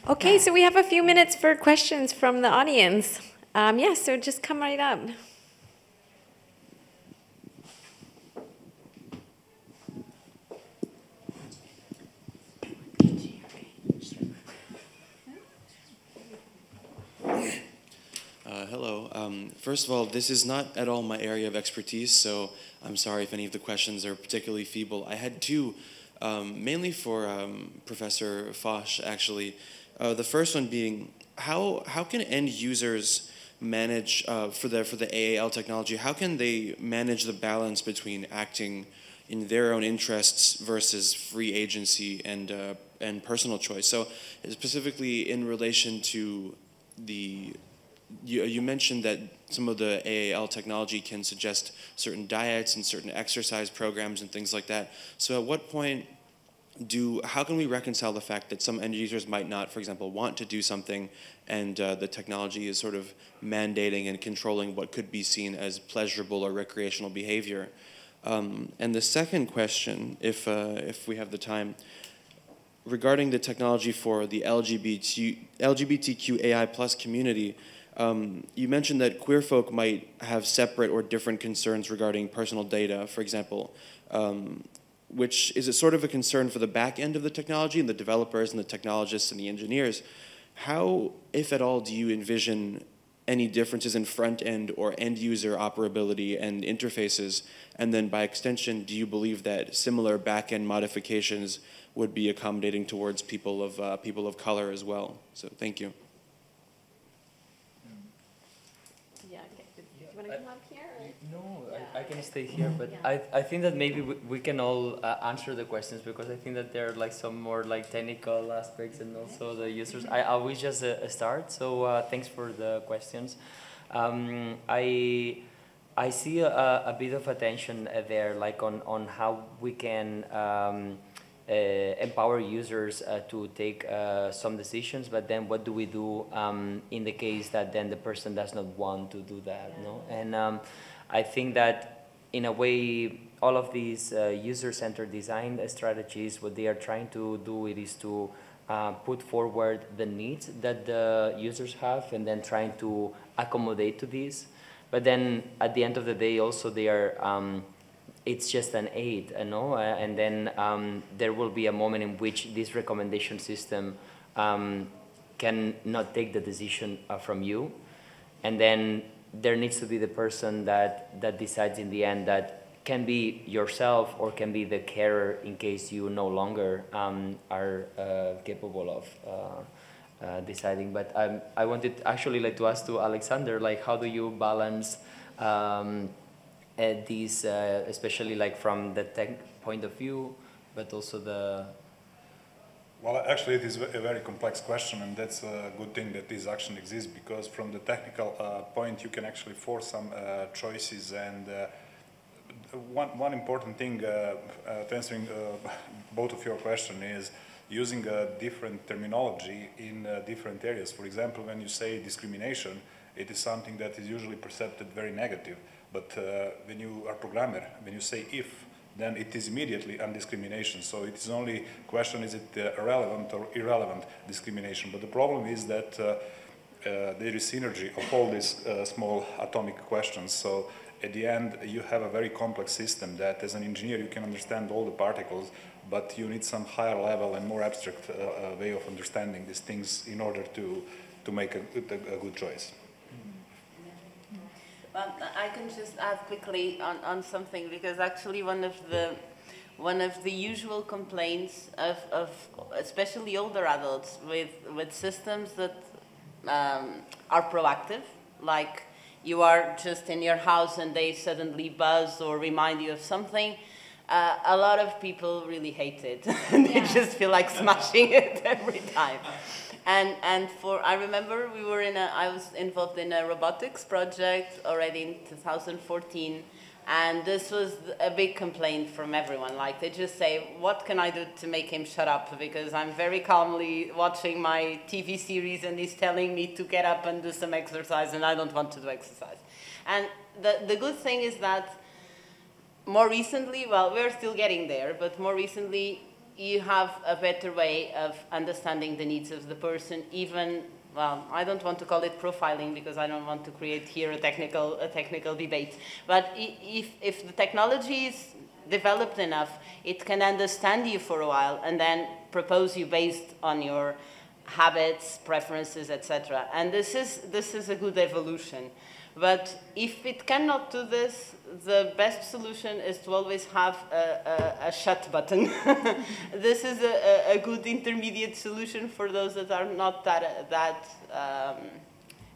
Okay, so we have a few minutes for questions from the audience. Yeah, so just come right up. Hello. First of all, this is not at all my area of expertise, so I'm sorry if any of the questions are particularly feeble. I had two, mainly for Professor Foch, actually. The first one being, how can end users manage, for the AAL technology, how can they manage the balance between acting in their own interests versus free agency and personal choice? So specifically in relation to the, you mentioned that some of the AAL technology can suggest certain diets and certain exercise programs and things like that. So at what point how can we reconcile the fact that some end users might not, for example, want to do something, and the technology is sort of mandating and controlling what could be seen as pleasurable or recreational behavior? And the second question, if we have the time, regarding the technology for the LGBTQAI+ community, you mentioned that queer folk might have separate or different concerns regarding personal data, for example. Which is a sort of a concern for the back end of the technology and the developers and the technologists and the engineers. How, if at all, do you envision any differences in front end or end user operability and interfaces? And then by extension, do you believe that similar back end modifications would be accommodating towards people of color as well? So thank you. Yeah, okay. Do you want to come up here? No, I can stay here, but I think that maybe we can all answer the questions, because I think that there are like some more like technical aspects and also the users. I will just start, so thanks for the questions. I see a bit of attention there, like on how we can empower users to take some decisions, but then what do we do in the case that then the person does not want to do that, no? And I think that in a way, all of these user-centered design strategies, what they are trying to do is to put forward the needs that the users have and then trying to accommodate to these. But then at the end of the day, also they are, it's just an aid, you know? And then there will be a moment in which this recommendation system can not take the decision from you. And then there needs to be the person that decides in the end, that can be yourself or can be the carer in case you no longer are capable of deciding. But I wanted actually like to ask to Alexander, like how do you balance these, especially like from the tech point of view, but also the... Well, actually, it is a very complex question, and that's a good thing that this action exists, because from the technical point, you can actually force some choices, and one important thing to answering both of your question is using a different terminology in different areas. For example, when you say discrimination, it is something that is usually perceived very negative. But when you are a programmer, when you say if, then it is immediately undiscrimination. So it is only question, is it relevant or irrelevant discrimination? But the problem is that there is synergy of all these small atomic questions. So at the end, you have a very complex system that as an engineer you can understand all the particles, but you need some higher level and more abstract way of understanding these things in order to make a good choice. Well, I can just add quickly on something, because actually one of the usual complaints of especially older adults with systems that are proactive, like you are just in your house and they suddenly buzz or remind you of something, a lot of people really hate it. They just feel like smashing it every time. And I remember I was involved in a robotics project already in 2014, and this was a big complaint from everyone. Like, they just say, what can I do to make him shut up? Because I'm very calmly watching my TV series and he's telling me to get up and do some exercise, and I don't want to do exercise. And the good thing is that more recently, well, we're still getting there, but more recently, you have a better way of understanding the needs of the person, even, well, I don't want to call it profiling because I don't want to create here a technical debate. But if the technology is developed enough, it can understand you for a while and then propose you based on your habits, preferences, etc. And this is a good evolution. But if it cannot do this, the best solution is to always have a shut button. This is a good intermediate solution for those that are not that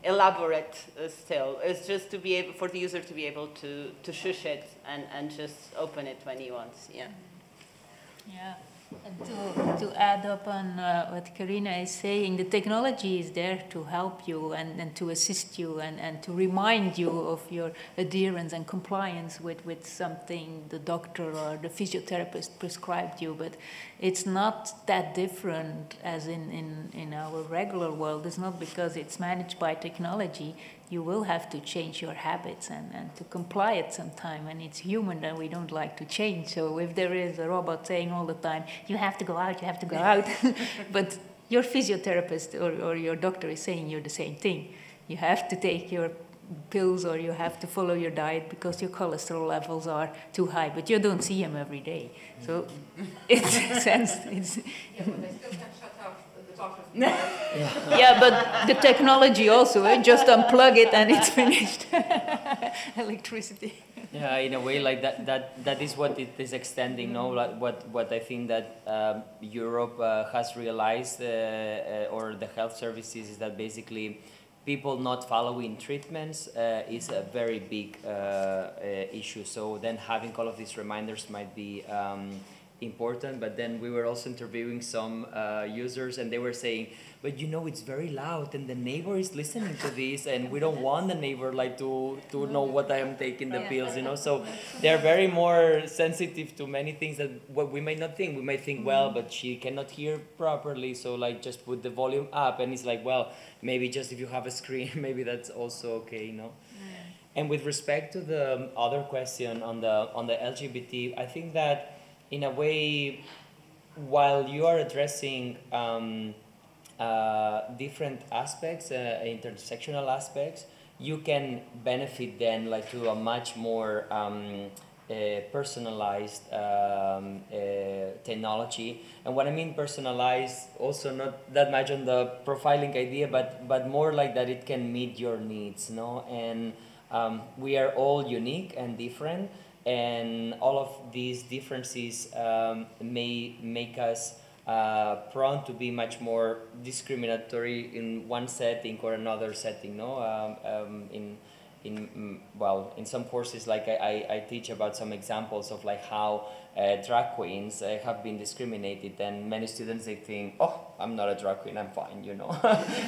elaborate still. It's just to be able, for the user to be able to shush it and just open it when he wants. Yeah. Yeah. And to add up on what Karina is saying, the technology is there to help you and to assist you and to remind you of your adherence and compliance with something the doctor or the physiotherapist prescribed you. But it's not that different as in our regular world. It's not because it's managed by technology. You will have to change your habits and to comply at some time. And it's human that we don't like to change. So if there is a robot saying all the time, you have to go out, you have to go out. But your physiotherapist or your doctor is saying you're the same thing. You have to take your pills or you have to follow your diet because your cholesterol levels are too high. But you don't see him every day. So it's a sense. It's Yeah, but they still can't shut off the doctor's yeah, but the technology also, just unplug it and it's finished. Electricity. Yeah, in a way, like that is what it is extending. No, like what I think that Europe has realized, or the health services, is that basically people not following treatments is a very big issue. So then having all of these reminders might be important. But then we were also interviewing some users, and they were saying, but you know, it's very loud and the neighbor is listening to this and we don't want the neighbor like to know what I am taking the pills, you know. So they're very more sensitive to many things that what we may not think. We may think, well, but she cannot hear properly, so like just put the volume up. And it's like, well, maybe just if you have a screen, maybe that's also okay, you know. And with respect to the other question on the LGBT, I think that in a way, while you are addressing different aspects, intersectional aspects, you can benefit then like to a much more personalized technology. And what I mean personalized, also not that much on the profiling idea, but more like that it can meet your needs, no? And we are all unique and different, and all of these differences may make us prone to be much more discriminatory in one setting or another setting, no? in some courses, like I teach about some examples of like how drag queens have been discriminated, and many students, they think, oh, I'm not a drag queen, I'm fine, you know,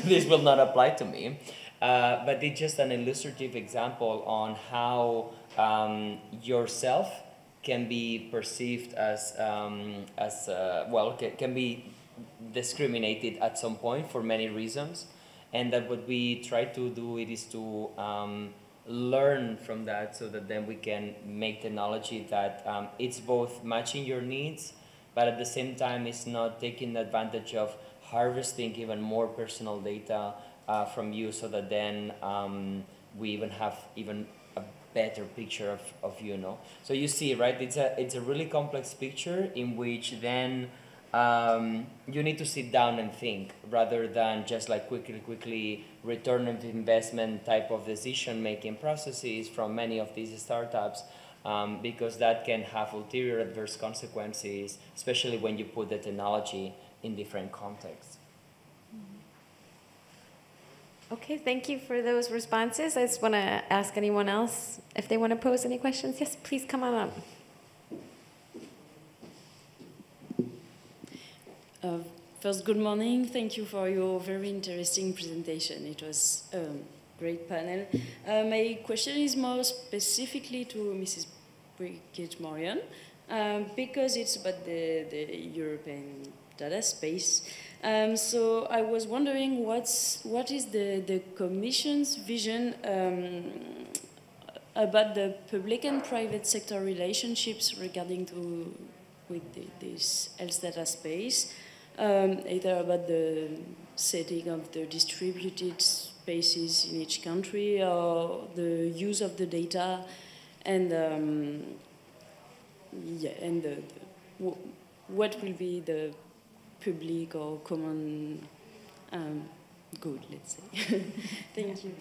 this will not apply to me. But it's just an illustrative example on how yourself can be perceived as can be discriminated at some point for many reasons, and that what we try to do it is to learn from that, so that then we can make technology that it's both matching your needs, but at the same time it's not taking advantage of harvesting even more personal data from you, so that then we even have even a better picture of you, know. So you see, right, it's a really complex picture in which then you need to sit down and think, rather than just like quickly return of investment type of decision-making processes from many of these startups, because that can have ulterior adverse consequences, especially when you put the technology in different contexts. Okay, thank you for those responses. I just want to ask anyone else if they want to pose any questions. Yes, please come on up. First, good morning. Thank you for your very interesting presentation. It was a great panel. My question is more specifically to Mrs. Brigitte Morion, because it's about the European data space. So I was wondering what is the Commission's vision about the public and private sector relationships regarding with this health data space, either about the setting of the distributed spaces in each country, or the use of the data, and what will be the public or common good, let's say. Thank you.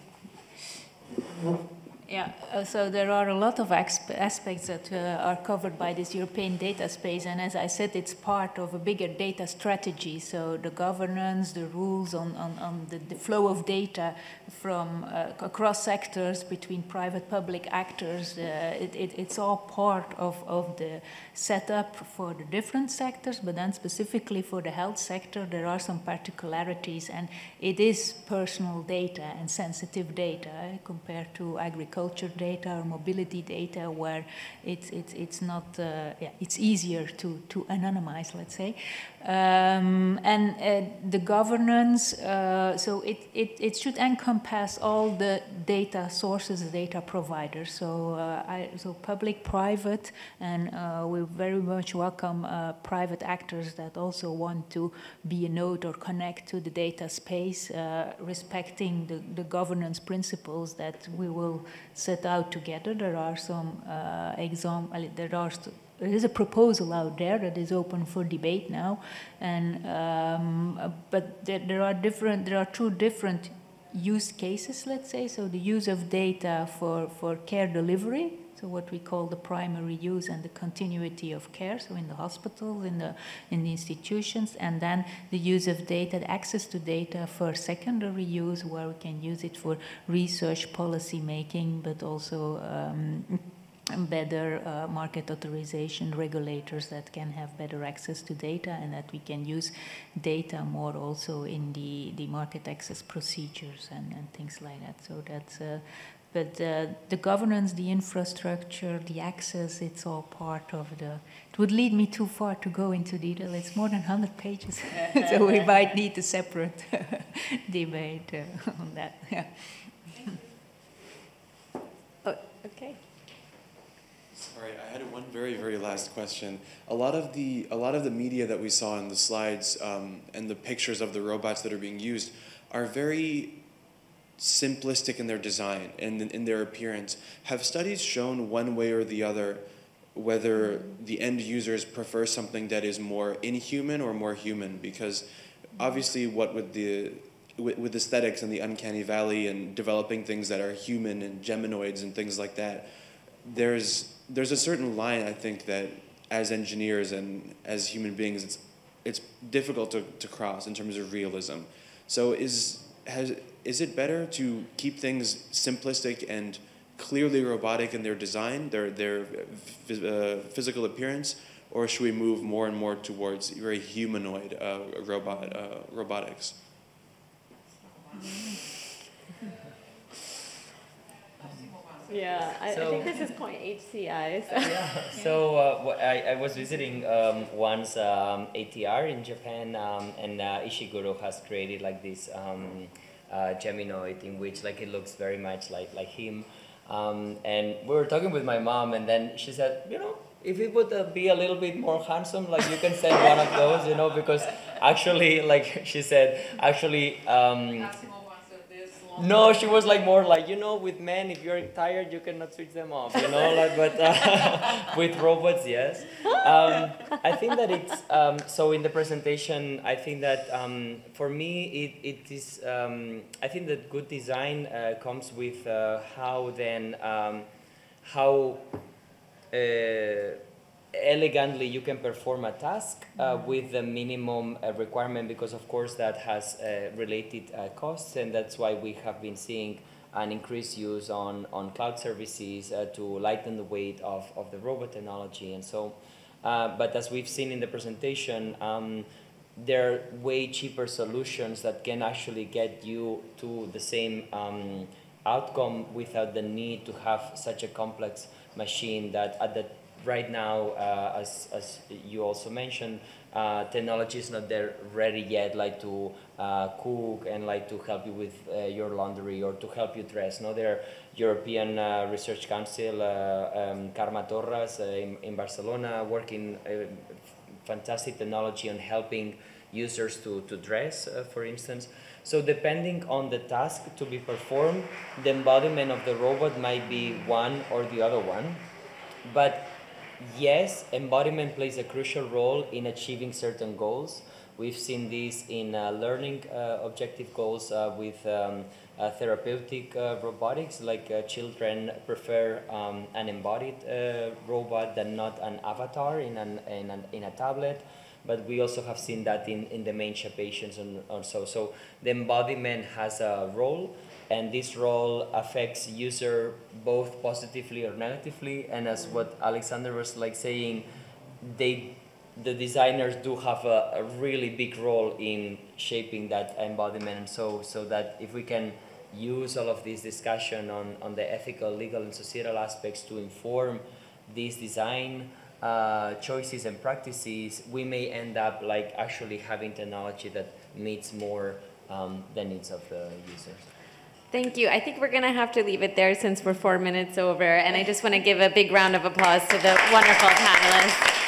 Yeah, so there are a lot of aspects that are covered by this European data space, and as I said, it's part of a bigger data strategy. So the governance, the rules on the flow of data from across sectors between private public actors, it's all part of the setup for the different sectors, but then specifically for the health sector, there are some particularities, and it is personal data and sensitive data compared to agriculture data or mobility data, where it's not it's easier to anonymize, let's say, and the governance. So it should encompass all the data sources, data providers. So public, private, and we very much welcome private actors that also want to be a node or connect to the data space, respecting the governance principles that we will set out together. There are some there is a proposal out there that is open for debate now, and but there are two different use cases, let's say. So the use of data for care delivery, so what we call the primary use and the continuity of care, so in the hospitals, in the institutions, and then the use of data, the access to data for secondary use, where we can use it for research, policy making, but also better market authorization, regulators that can have better access to data, and that we can use data more also in the market access procedures and things like that. So that's but the governance, the infrastructure, the access, it's all part of the... It would lead me too far to go into detail. It's more than 100 pages, so we might need a separate debate on that. Yeah. Oh, okay. Sorry, I had one very last question. A lot of the media that we saw in the slides and the pictures of the robots that are being used are very simplistic in their design and in their appearance. Have studies shown one way or the other whether the end users prefer something that is more inhuman or more human? Because obviously, what with aesthetics and the uncanny valley and developing things that are human and geminoids and things like that, there's a certain line, I think, that as engineers and as human beings, it's difficult to cross in terms of realism. So is it better to keep things simplistic and clearly robotic in their design, their physical appearance, or should we move more and more towards very humanoid robotics? Yeah, I think this is point HCI. So. Yeah. So I was visiting once ATR in Japan, and Ishiguro has created like this Geminoid in which like it looks very much like him. And we were talking with my mom, and then she said, you know, if it would be a little bit more handsome, like you can send one of those, you know, because actually, like she said, actually. No, she was like more like, you know, with men, if you're tired, you cannot switch them off, you know, like, but with robots, yes. I think that it's, so in the presentation, I think that for me, it is, I think that good design comes with how then, how elegantly you can perform a task with the minimum requirement, because of course that has related costs, and that's why we have been seeing an increased use on cloud services to lighten the weight of the robot technology. And so, but as we've seen in the presentation, there are way cheaper solutions that can actually get you to the same outcome without the need to have such a complex machine that at the right now, as you also mentioned, technology is not there ready yet, like to cook and like to help you with your laundry or to help you dress. No, there are European Research Council, Carme Torres in Barcelona, working fantastic technology on helping users to dress, for instance. So depending on the task to be performed, the embodiment of the robot might be one or the other one. But yes, embodiment plays a crucial role in achieving certain goals. We've seen this in learning objective goals with therapeutic robotics, like children prefer an embodied robot than not an avatar in a tablet. But we also have seen that in dementia patients and so. So the embodiment has a role, and this role affects user both positively or negatively. And as what Alexander was like saying, the designers do have a really big role in shaping that embodiment. And so that if we can use all of this discussion on the ethical, legal, and societal aspects to inform this design choices and practices, we may end up like actually having technology that meets more the needs of the users. Thank you. I think we're going to have to leave it there since we're 4 minutes over. And I just want to give a big round of applause to the wonderful panelists.